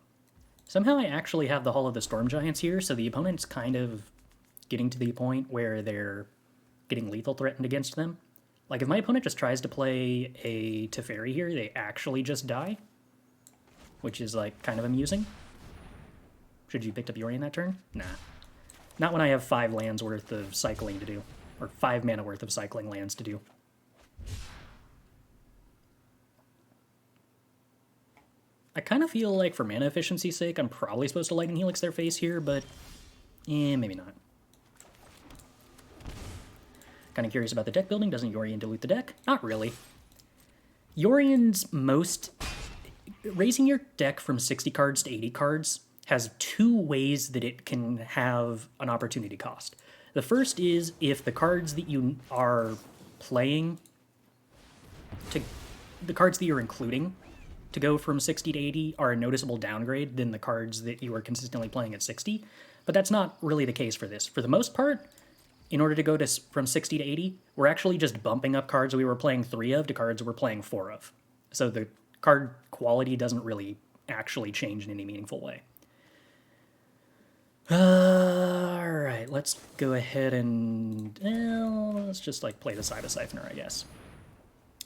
somehow I actually have the Hall of the Storm Giants here, so the opponent's kind of getting to the point where they're getting lethal threatened against them. Like, if my opponent just tries to play a Teferi here, they actually just die, which is, like, kind of amusing. Should you picked up Yorion that turn? Nah. Not when I have 5 lands worth of cycling to do, or 5 mana worth of cycling lands to do. I kind of feel like for mana efficiency's sake, I'm probably supposed to Lightning Helix their face here, but maybe not. Kind of curious about the deck building. Doesn't Yorion dilute the deck? Not really. Yorion's most... Raising your deck from 60 cards to 80 cards has 2 ways that it can have an opportunity cost. The first is if the cards that you are playing, the cards that you're including to go from 60 to 80 are a noticeable downgrade than the cards that you are consistently playing at 60, but that's not really the case for this. For the most part, in order to go from 60 to 80, we're actually just bumping up cards we were playing 3 of to cards we're playing 4 of. So the card quality doesn't really actually change in any meaningful way. Alright, let's go ahead and... let's just play the Saiba Syphoner, I guess.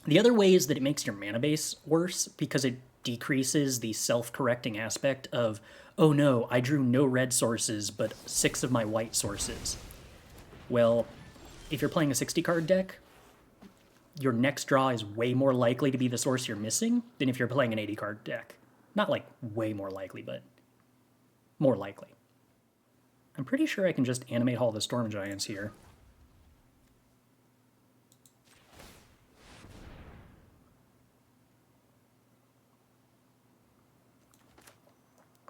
The other way is that it makes your mana base worse because it decreases the self-correcting aspect of, oh no, I drew no red sources but 6 of my white sources. Well, if you're playing a 60-card deck, your next draw is way more likely to be the source you're missing than if you're playing an 80-card deck. Not way more likely, but more likely. I'm pretty sure I can just animate Hall of the Storm Giants here.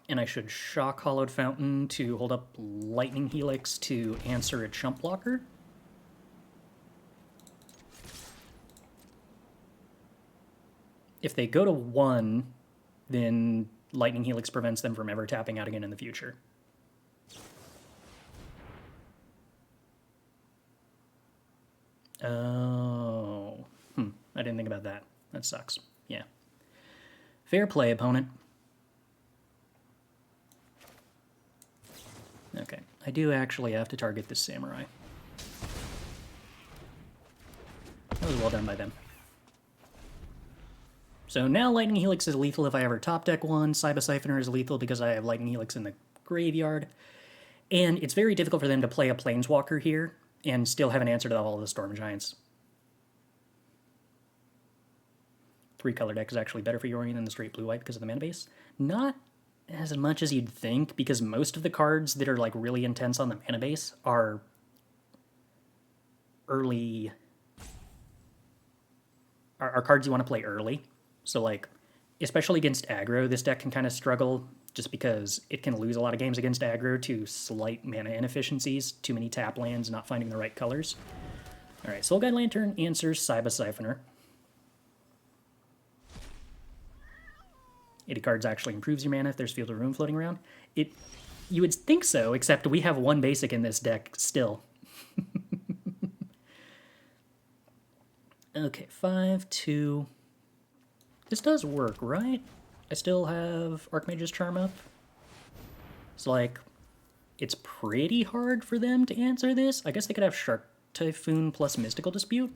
And I should shock Hallowed Fountain to hold up Lightning Helix to answer a chump blocker. If they go to 1, then Lightning Helix prevents them from ever tapping out again in the future. Oh. I didn't think about that. That sucks. Yeah. Fair play, opponent. Okay, I do actually have to target this samurai. That was well done by them. So now Lightning Helix is lethal if I ever top deck one. Saiba Syphoner is lethal because I have Lightning Helix in the graveyard. And it's very difficult for them to play a Planeswalker here and still have an answer to all of the Storm Giants. 3-color deck is actually better for Yorion than the straight blue-white because of the mana base. Not as much as you'd think, because most of the cards that are really intense on the mana base are early... are cards you want to play early. So especially against aggro, this deck can kind of struggle just because it can lose a lot of games against aggro to slight mana inefficiencies, too many tap lands, not finding the right colors. Alright, Soul Guide Lantern answers Saiba Syphoner. 80 cards actually improves your mana if there's Field of Ruin floating around. You would think so, except we have 1 basic in this deck still. Okay, 5-2. This does work, right? I still have Archmage's Charm up. So, it's pretty hard for them to answer this. I guess they could have Shark Typhoon plus Mystical Dispute.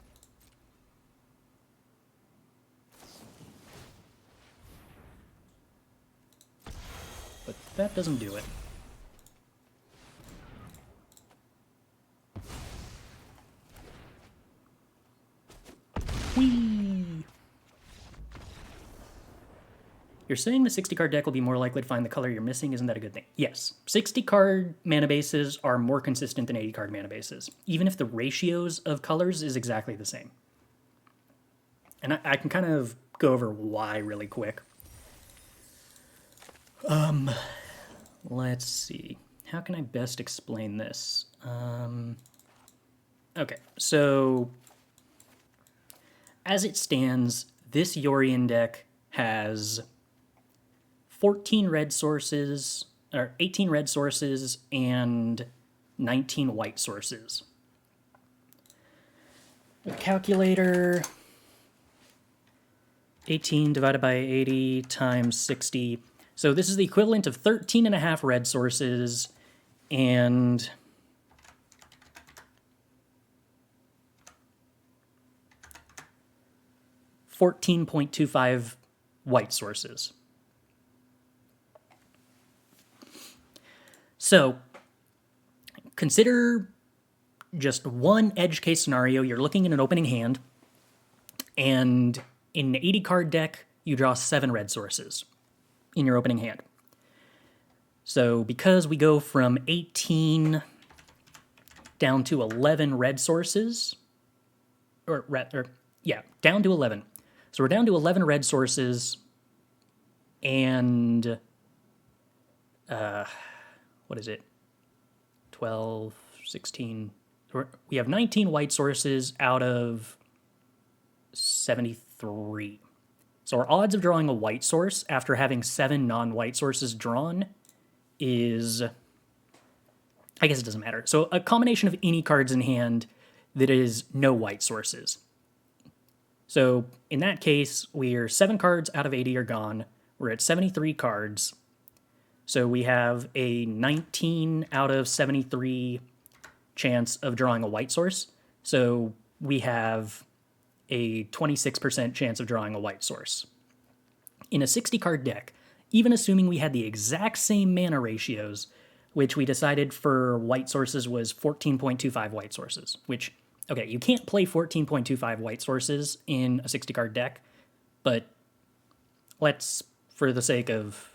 But that doesn't do it. Whee! You're saying the 60-card deck will be more likely to find the color you're missing. Isn't that a good thing? Yes. 60-card mana bases are more consistent than 80-card mana bases, even if the ratios of colors is exactly the same. And I can kind of go over why really quick. Let's see. How can I best explain this? Okay, so as it stands, this Yorion deck has 14 red sources, or 18 red sources and 19 white sources. With calculator, 18 divided by 80 times 60. So this is the equivalent of 13 and a half red sources and 14.25 white sources. So consider just one edge case scenario. You're looking at an opening hand, and in an 80 card deck, you draw 7 red sources in your opening hand. So because we go from 18 down to 11 red sources, down to 11. So we're down to 11 red sources, and what is it? 12, 16. We have 19 white sources out of 73. So our odds of drawing a white source after having 7 non-white sources drawn is, I guess it doesn't matter. So a combination of any cards in hand that is no white sources. So in that case, we're 7 cards out of 80 are gone. We're at 73 cards. So we have a 19 out of 73 chance of drawing a white source. So we have a 26% chance of drawing a white source. In a 60 card deck, even assuming we had the exact same mana ratios, which we decided for white sources was 14.25 white sources, which, okay, you can't play 14.25 white sources in a 60 card deck, but let's, for the sake of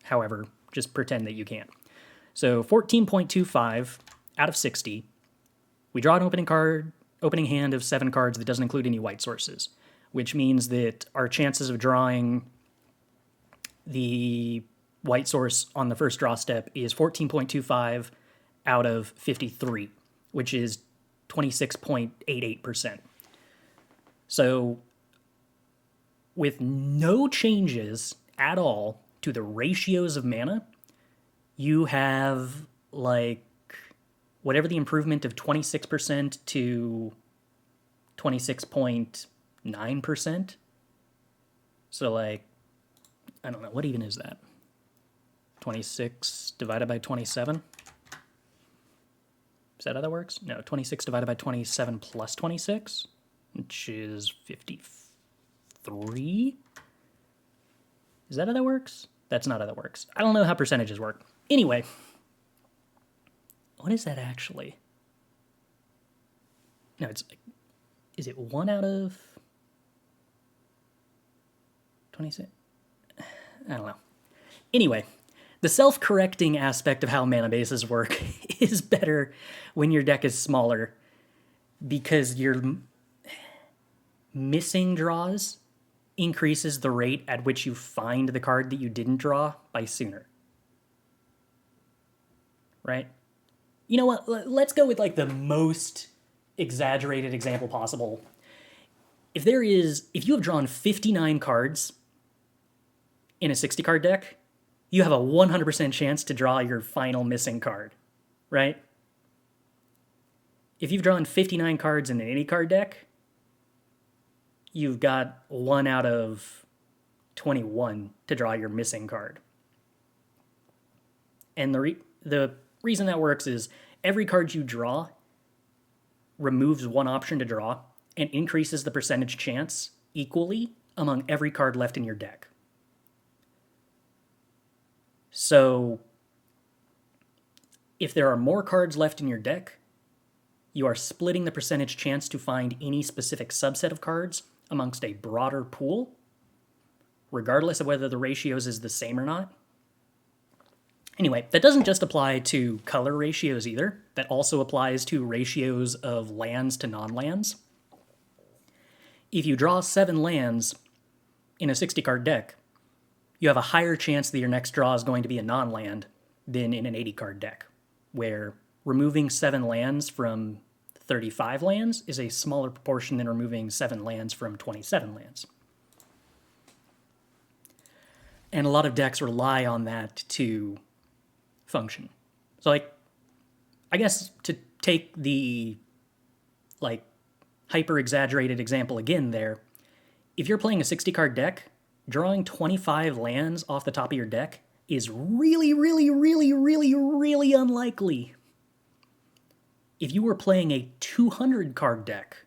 however, just pretend that you can. So 14.25 out of 60, we draw an opening hand of 7 cards that doesn't include any white sources, which means that our chances of drawing the white source on the first draw step is 14.25 out of 53, which is 26.88%. So with no changes at all to the ratios of mana, you have like whatever the improvement of 26% to 26.9%. So like, I don't know, what even is that? 26 divided by 27? Is that how that works? No, 26 divided by 27 plus 26, which is 53? Is that how that works? That's not how that works. I don't know how percentages work. Anyway, what is that actually? No, it's, is it 1 out of 26? I don't know. Anyway, the self-correcting aspect of how mana bases work is better when your deck is smaller because your missing draws increases the rate at which you find the card that you didn't draw by sooner. Right? You know what? Let's go with like the most exaggerated example possible. If you have drawn 59 cards in a 60 card deck, you have a 100% chance to draw your final missing card, right? If you've drawn 59 cards in an 80 card deck, you've got 1 out of 21 to draw your missing card. And the reason that works is every card you draw removes one option to draw and increases the percentage chance equally among every card left in your deck. So if there are more cards left in your deck, you are splitting the percentage chance to find any specific subset of cards amongst a broader pool, regardless of whether the ratios is the same or not. Anyway, that doesn't just apply to color ratios either. That also applies to ratios of lands to non-lands. If you draw 7 lands in a 60-card deck, you have a higher chance that your next draw is going to be a non-land than in an 80-card deck, where removing 7 lands from 35 lands is a smaller proportion than removing 7 lands from 27 lands. And a lot of decks rely on that to function. So, like, I guess to take the, like, hyper-exaggerated example again there, if you're playing a 60-card deck, drawing 25 lands off the top of your deck is really, really, really, really, really unlikely. If you were playing a 200-card deck,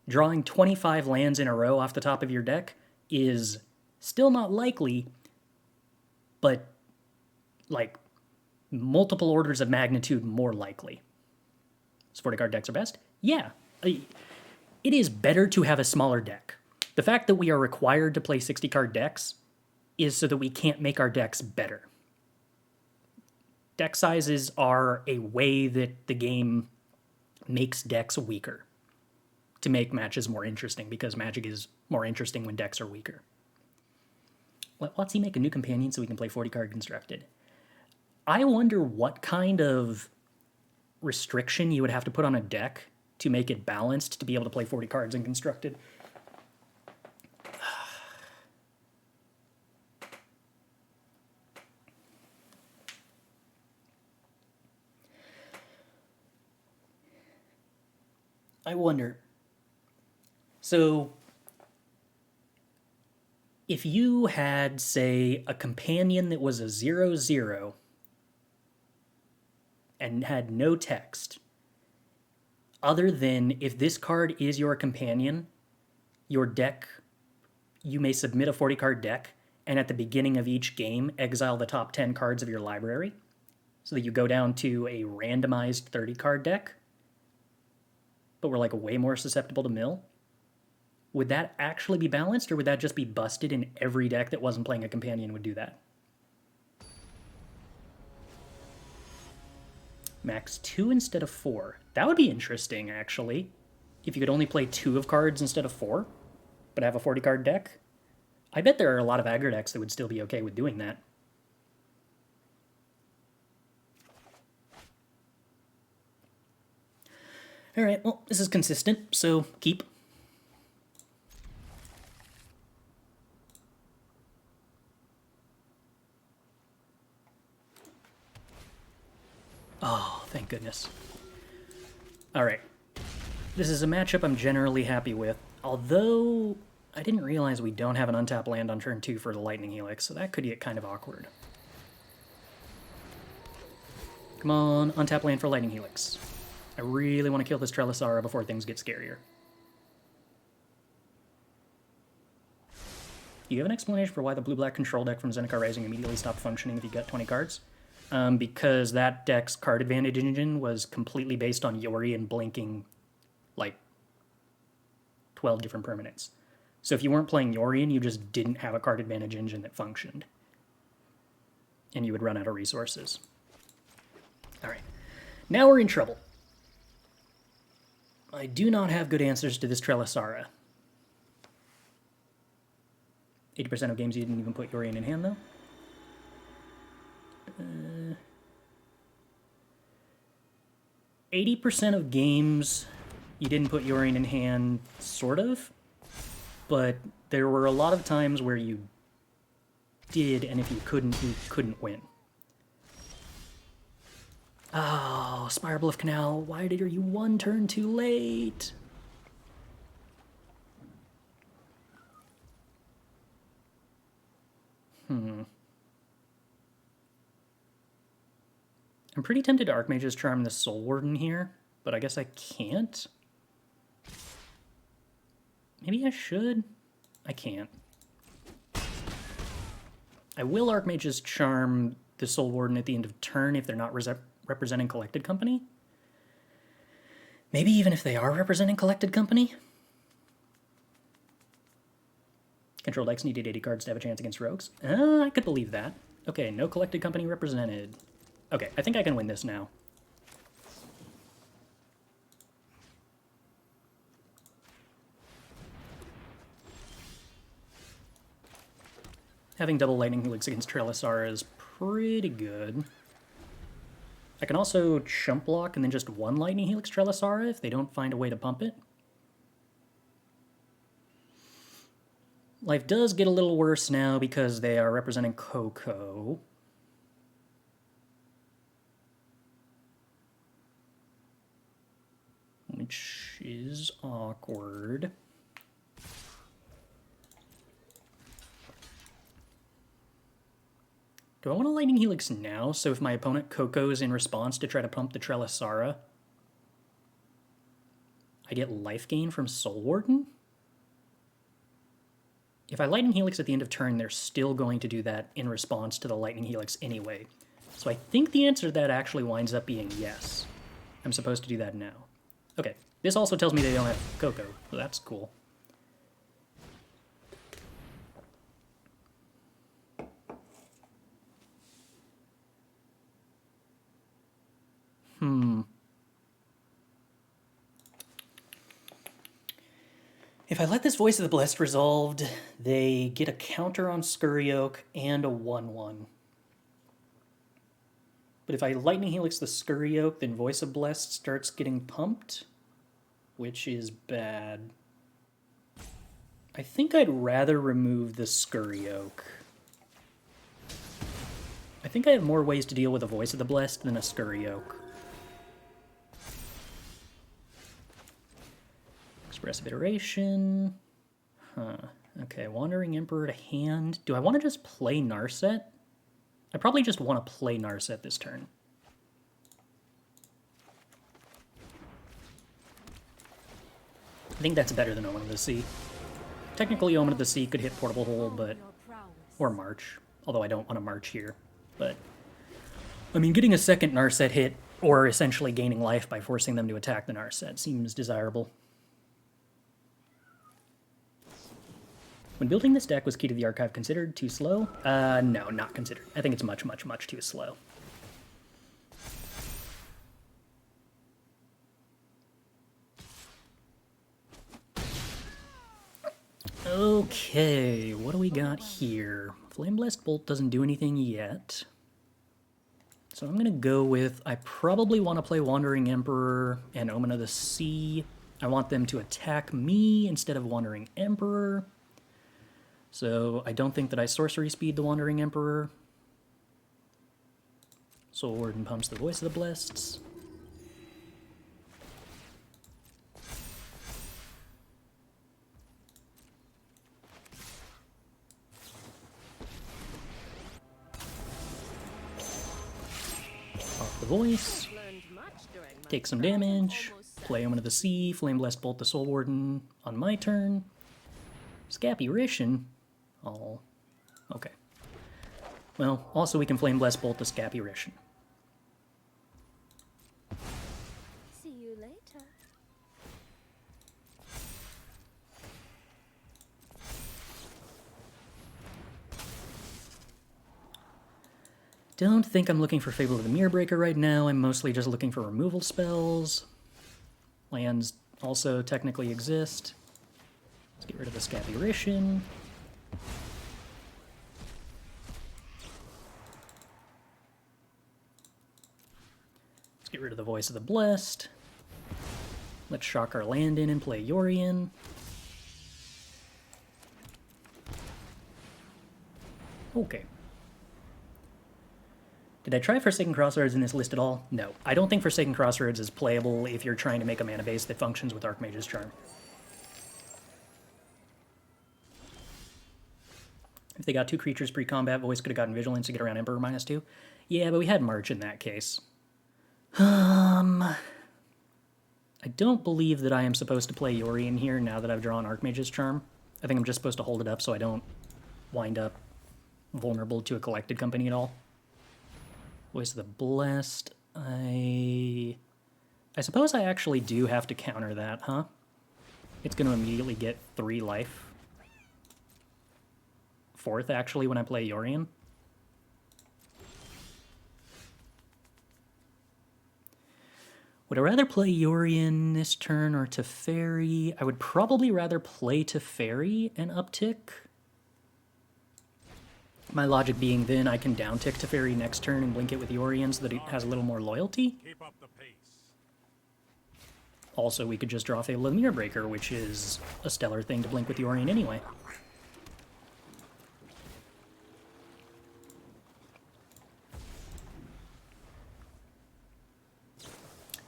drawing 25 lands in a row off the top of your deck is still not likely, but like multiple orders of magnitude more likely. So 40-card decks are best? Yeah. It is better to have a smaller deck. The fact that we are required to play 60-card decks is so that we can't make our decks better. Deck sizes are a way that the game makes decks weaker to make matches more interesting, because Magic is more interesting when decks are weaker. Let's make a new companion so we can play 40-card constructed. I wonder what kind of restriction you would have to put on a deck to make it balanced to be able to play 40 cards in constructed. I wonder. So, if you had, say, a companion that was a 0/0 and had no text, other than if this card is your companion, your deck, you may submit a 40-card deck, and at the beginning of each game, exile the top 10 cards of your library, so that you go down to a randomized 30-card deck, but we're like way more susceptible to mill. Would that actually be balanced, or would that just be busted and every deck that wasn't playing a companion would do that? Max 2 instead of 4. That would be interesting, actually. If you could only play 2 of cards instead of 4, but have a 40-card deck. I bet there are a lot of aggro decks that would still be okay with doing that. Alright, well, this is consistent, so keep. Oh, thank goodness. Alright. This is a matchup I'm generally happy with, although I didn't realize we don't have an untapped land on turn 2 for the Lightning Helix, so that could get kind of awkward. Come on, untap land for Lightning Helix. I really want to kill this Trelisara before things get scarier. Do you have an explanation for why the blue-black control deck from Zendikar Rising immediately stopped functioning if you got 20 cards? Because that deck's card advantage engine was completely based on Yorion blinking, like, 12 different permanents. So if you weren't playing Yorion, you just didn't have a card advantage engine that functioned. And you would run out of resources. Alright. Now we're in trouble. I do not have good answers to this Trelisara. 80% of games you didn't even put Yorion in hand, though. 80% of games you didn't put Yorion in hand, sort of. But there were a lot of times where you did, and if you couldn't win. Oh, Spirebluff Canal, why are you one turn too late? I'm pretty tempted to Archmage's Charm the Soul Warden here, but I guess I can't. Maybe I should. I can't. I will Archmage's Charm the Soul Warden at the end of turn if they're not representing Collected Company. Maybe even if they are representing Collected Company. Control decks needed 80 cards to have a chance against rogues. I could believe that. Okay, no Collected Company represented. Okay, I think I can win this now. Having double Lightning Helix against Trelisara is pretty good. I can also chump block and then just one Lightning Helix Trelisara if they don't find a way to pump it. Life does get a little worse now because they are representing Coco. Which is awkward. Do I want a Lightning Helix now, so if my opponent Coco's in response to try to pump the Trelisara, I get life gain from Soul Warden? If I Lightning Helix at the end of turn, they're still going to do that in response to the Lightning Helix anyway. So I think the answer to that actually winds up being yes. I'm supposed to do that now. Okay, this also tells me they don't have Coco, so that's cool. If I let this Voice of the Blessed resolved, they get a counter on Scurry Oak and a 1/1. But if I Lightning Helix the Scurry Oak, then Voice of Blessed starts getting pumped, which is bad. I think I'd rather remove the Scurry Oak. I think I have more ways to deal with a Voice of the Blessed than a Scurry Oak. Expressive Iteration. Okay, Wandering Emperor to hand. Do I want to just play Narset? I probably just want to play Narset this turn. I think that's better than Omen of the Sea. Technically, Omen of the Sea could hit Portable Hole, but... or March. Although I don't want to March here. But... I mean, getting a second Narset hit, or essentially gaining life by forcing them to attack the Narset, seems desirable. When building this deck, was Key to the Archive considered too slow? No, not considered. I think it's much, much, much too slow. Okay, what do we got here? Flame Blessed Bolt doesn't do anything yet. So I'm gonna go with, I probably want to play Wandering Emperor and Omen of the Sea. I want them to attack me instead of Wandering Emperor. So I don't think that I sorcery speed the Wandering Emperor. Soul Warden pumps the Voice of the Blessed. Off the Voice. Take some damage. Play Omen of the Sea. Flame Blessed Bolt the Soul Warden on my turn. Scap Eration. Oh, okay. Well, also we can Flame Bless Bolt the Scap Eration. See you later. Don't think I'm looking for Fable of the Mirror Breaker right now. I'm mostly just looking for removal spells. Lands also technically exist. Let's get rid of the Scap Eration. Let's get rid of the Voice of the Blessed. Let's shock our land in and play Yorion. Okay. Did I try Forsaken Crossroads in this list at all? No. I don't think Forsaken Crossroads is playable if you're trying to make a mana base that functions with Archmage's Charm. If they got 2 creatures pre-combat, Voice could have gotten Vigilance to get around Emperor -2. Yeah, but we had March in that case. I don't believe that I am supposed to play Yorion here now that I've drawn Archmage's Charm. I think I'm just supposed to hold it up so I don't wind up vulnerable to a Collected Company at all. Voice of the Blessed. I suppose I actually do have to counter that, huh? It's going to immediately get 3 life. 4th, actually, when I play Yorion. Would I rather play Yorion this turn or Teferi? I would probably rather play Teferi and uptick. My logic being then I can downtick Teferi next turn and blink it with Yorion so that it has a little more loyalty. Keep up the pace. Also, we could just draw Fable of the Mirror Breaker, which is a stellar thing to blink with Yorion anyway.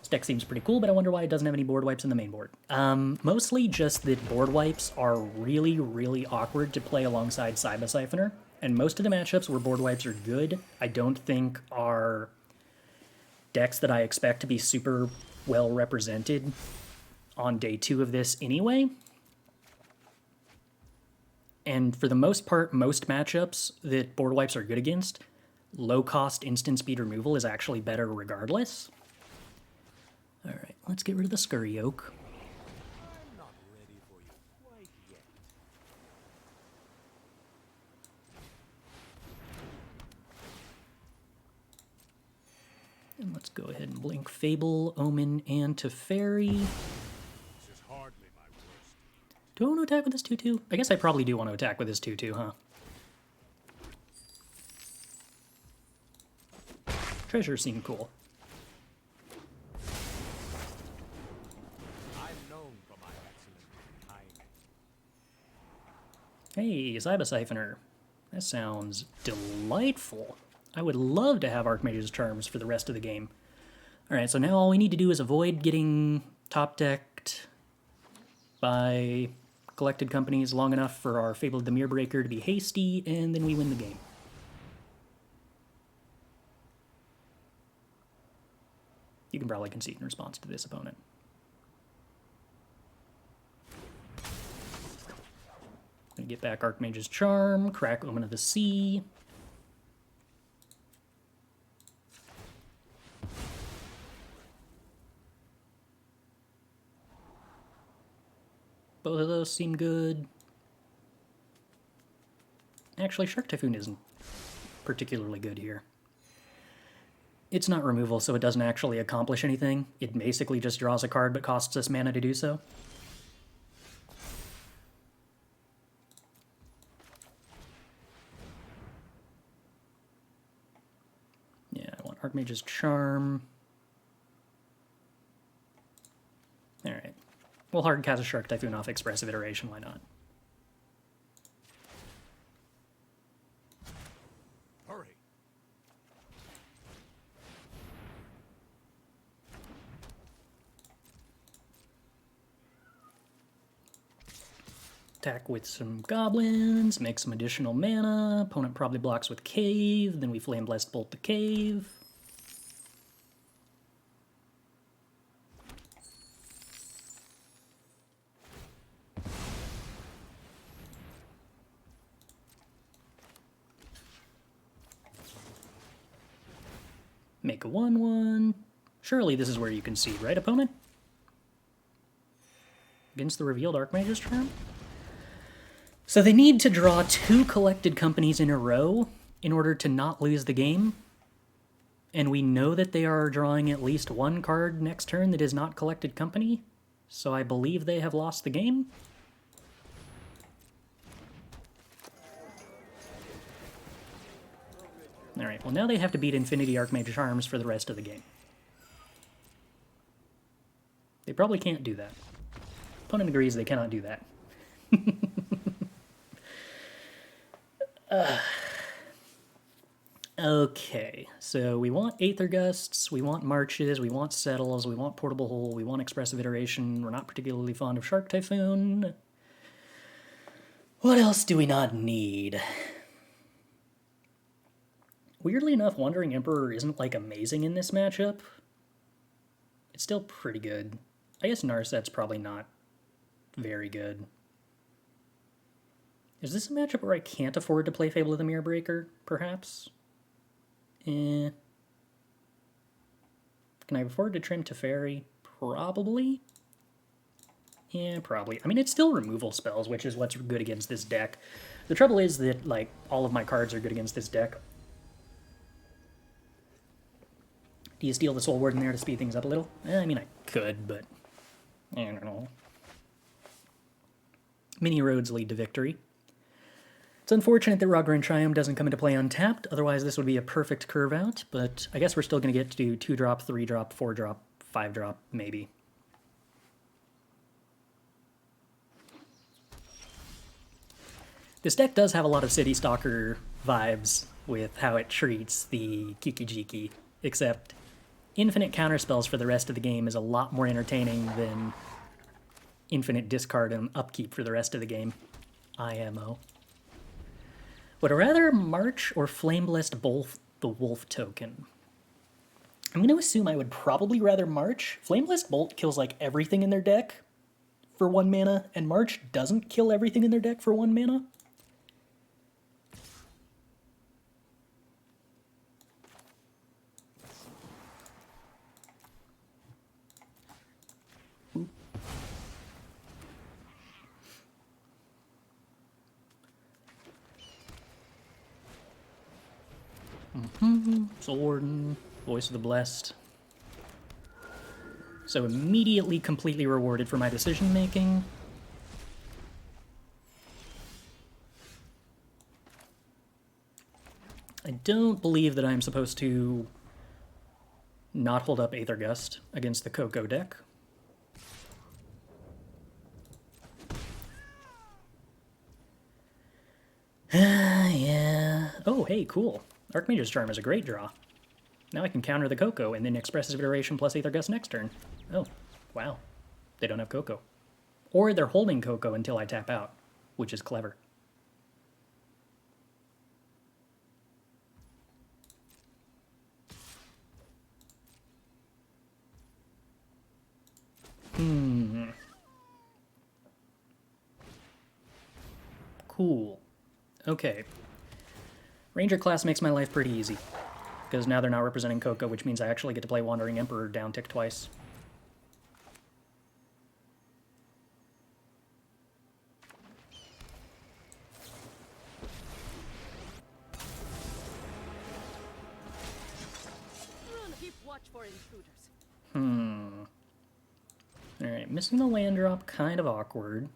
Deck seems pretty cool, but I wonder why it doesn't have any board wipes in the main board. Mostly just that board wipes are really, really awkward to play alongside Saiba Syphoner, And most of the matchups where board wipes are good, I don't think are decks that I expect to be super well represented on day 2 of this anyway. And for the most part, most matchups that board wipes are good against, low-cost instant speed removal is actually better regardless. Alright, let's get rid of the Scurry Oak. I'm not ready for you quite yet. And let's go ahead and blink Fable, Omen, and Teferi. This is hardly my worst. Do I want to attack with this 2-2? I guess I probably do want to attack with this 2-2, huh? Treasures seem cool. I'm known for my excellent timing. Hey, Saiba Syphoner. That sounds delightful. I would love to have Archmage's Charms for the rest of the game. Alright, so now all we need to do is avoid getting top-decked by collected companies long enough for our Fable of the Mirrorbreaker to be hasty, and then we win the game. You can probably concede in response to this opponent. Gonna get back Archmage's Charm, crack Omen of the Sea. Both of those seem good. Actually, Shark Typhoon isn't particularly good here. It's not removal, so it doesn't actually accomplish anything. It basically just draws a card but costs us mana to do so. Yeah, I want Archmage's Charm. Alright. We'll hard cast a Shark Typhoon off Expressive Iteration, why not? Hurry. Attack with some goblins, make some additional mana. Opponent probably blocks with Cave, then we Flame Blessed Bolt the Cave. Make a 1/1. Surely this is where you concede, right, opponent? Against the revealed Archmage's Charm? So they need to draw 2 collected companies in a row in order to not lose the game. And we know that they are drawing at least 1 card next turn that is not collected company. So I believe they have lost the game. Alright, well now they have to beat Infinity Archmage Charms for the rest of the game. They probably can't do that. Opponent agrees they cannot do that. Okay, so we want Aether Gusts, we want Marches, we want Settles, we want Portable Hole, we want Expressive Iteration, we're not particularly fond of Shark Typhoon. What else do we not need? Weirdly enough, Wandering Emperor isn't, like, amazing in this matchup. It's still pretty good. I guess Narset's probably not very good. Is this a matchup where I can't afford to play Fable of the Mirrorbreaker, perhaps? Can I afford to trim Teferi? Probably. Yeah, probably. I mean, it's still removal spells, which is what's good against this deck. The trouble is that, like, all of my cards are good against this deck. Do you steal the Soul Ward in there to speed things up a little? I mean, I could, but I don't know. Many roads lead to victory. It's unfortunate that Raugrin Triome doesn't come into play untapped, otherwise this would be a perfect curve out, but I guess we're still going to get to do 2-drop, 3-drop, 4-drop, 5-drop, maybe. This deck does have a lot of City Stalker vibes with how it treats the Kiki-Jiki, except infinite counterspells for the rest of the game is a lot more entertaining than infinite discard and upkeep for the rest of the game. IMO. Would I rather March or Flame Blessed Both the Wolf token? I'm going to assume I would probably rather March. Flame Blessed Bolt kills like everything in their deck for 1 mana, and March doesn't kill everything in their deck for 1 mana. Soul Warden, Voice of the Blessed. So immediately completely rewarded for my decision making. I don't believe that I'm supposed to not hold up Aether Gust against the Coco deck. Yeah. Oh, hey, cool. Archmage's Charm is a great draw. Now I can counter the Coco and then Expressive Iteration plus Aether Gust next turn. Oh, wow. They don't have Coco. Or they're holding Coco until I tap out, which is clever. Cool. Okay. Ranger class makes my life pretty easy, because now they're not representing Coco, which means I actually get to play Wandering Emperor down tick twice. Keep watch for intruders. Alright, missing the land drop, kind of awkward.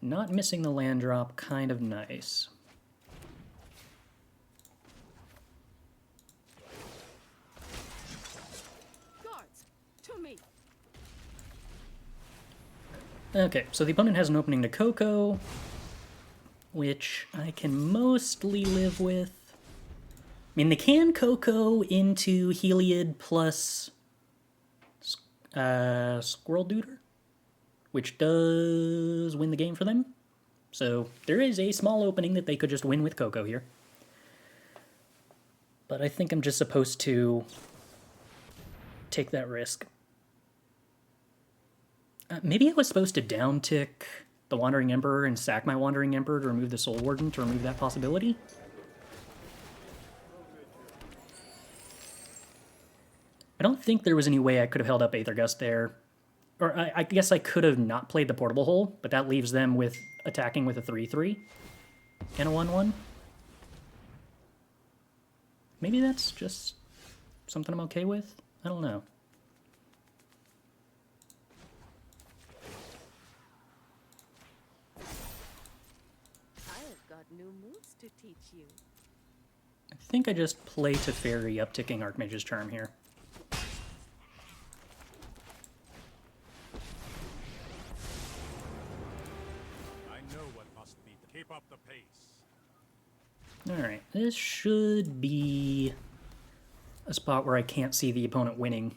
Not missing the land drop, kind of nice. Guards, to me. Okay, so the opponent has an opening to Coco, which I can mostly live with. I mean, they can Coco into Heliod plus Squirrel Duder, which does win the game for them. So there is a small opening that they could just win with Coco here. But I think I'm just supposed to take that risk. Maybe I was supposed to downtick the Wandering Emperor and sack my Wandering Emperor to remove the Soul Warden to remove that possibility. I don't think there was any way I could have held up Aether Gust there. Or I guess I could have not played the Portable Hole, but that leaves them with attacking with a 3-3 and a 1-1. Maybe that's just something I'm okay with? I don't know. I have got new moves to teach you. I think I just play Teferi upticking Archmage's Charm here. Keep up the pace. Alright, this should be a spot where I can't see the opponent winning.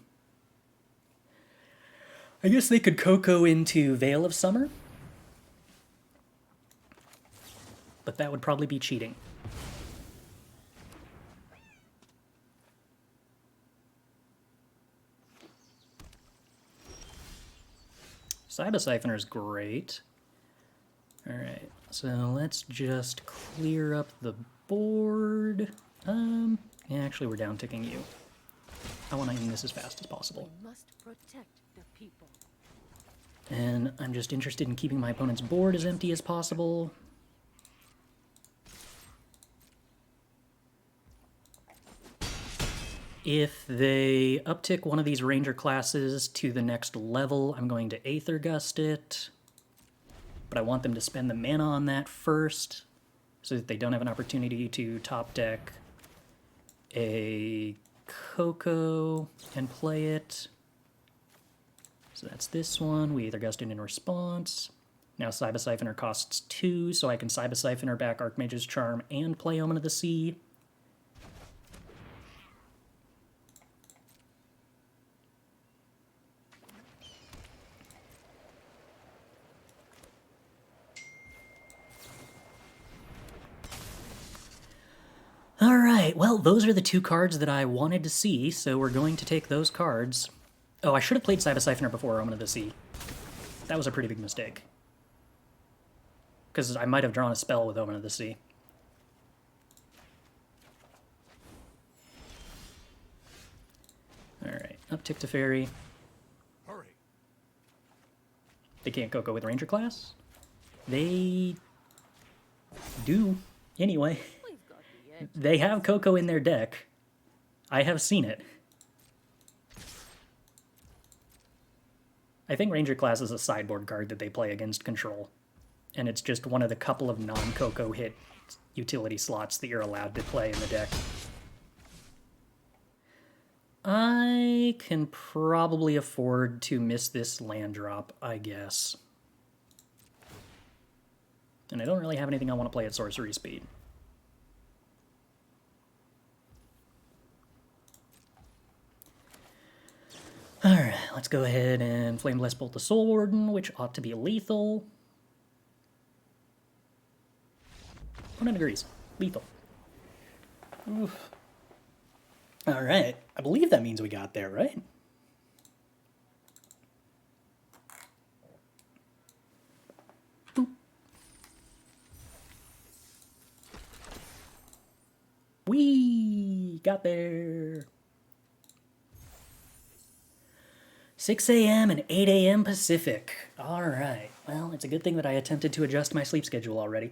I guess they could Coco into Veil of Summer, but that would probably be cheating. Saiba Syphoner is great. Alright, so let's just clear up the board. Yeah, actually we're down ticking you. I want to end this as fast as possible. We must protect the people. And I'm just interested in keeping my opponent's board as empty as possible. If they uptick one of these ranger classes to the next level, I'm going to Aether Gust it. But I want them to spend the mana on that first, so that they don't have an opportunity to top deck a Coco and play it. So that's this one. We Aether Gust it in response. Now Saiba Syphoner costs 2, so I can Saiba Syphoner back Archmage's Charm and play Omen of the Sea. right, well, those are the two cards that I wanted to see, so we're going to take those cards. Oh, I should have played Saiba Syphoner before Omen of the Sea. That was a pretty big mistake. Because I might have drawn a spell with Omen of the Sea. Alright, uptick to Teferi. Hurry. They can't go with Ranger class? They do, anyway. We've got the edge. They have Coco in their deck. I have seen it. I think Ranger class is a sideboard card that they play against control. And it's just one of the couple of non-Coco hit utility slots that you're allowed to play in the deck. I can probably afford to miss this land drop, I guess. And I don't really have anything I want to play at sorcery speed. Alright, let's go ahead and Flame Blast Bolt the Soul Warden, which ought to be lethal. Opponent agrees. Lethal. Oof. Alright, I believe that means we got there, right? Boop. We got there. 6 a.m. and 8 a.m. Pacific. Alright, well, it's a good thing that I attempted to adjust my sleep schedule already.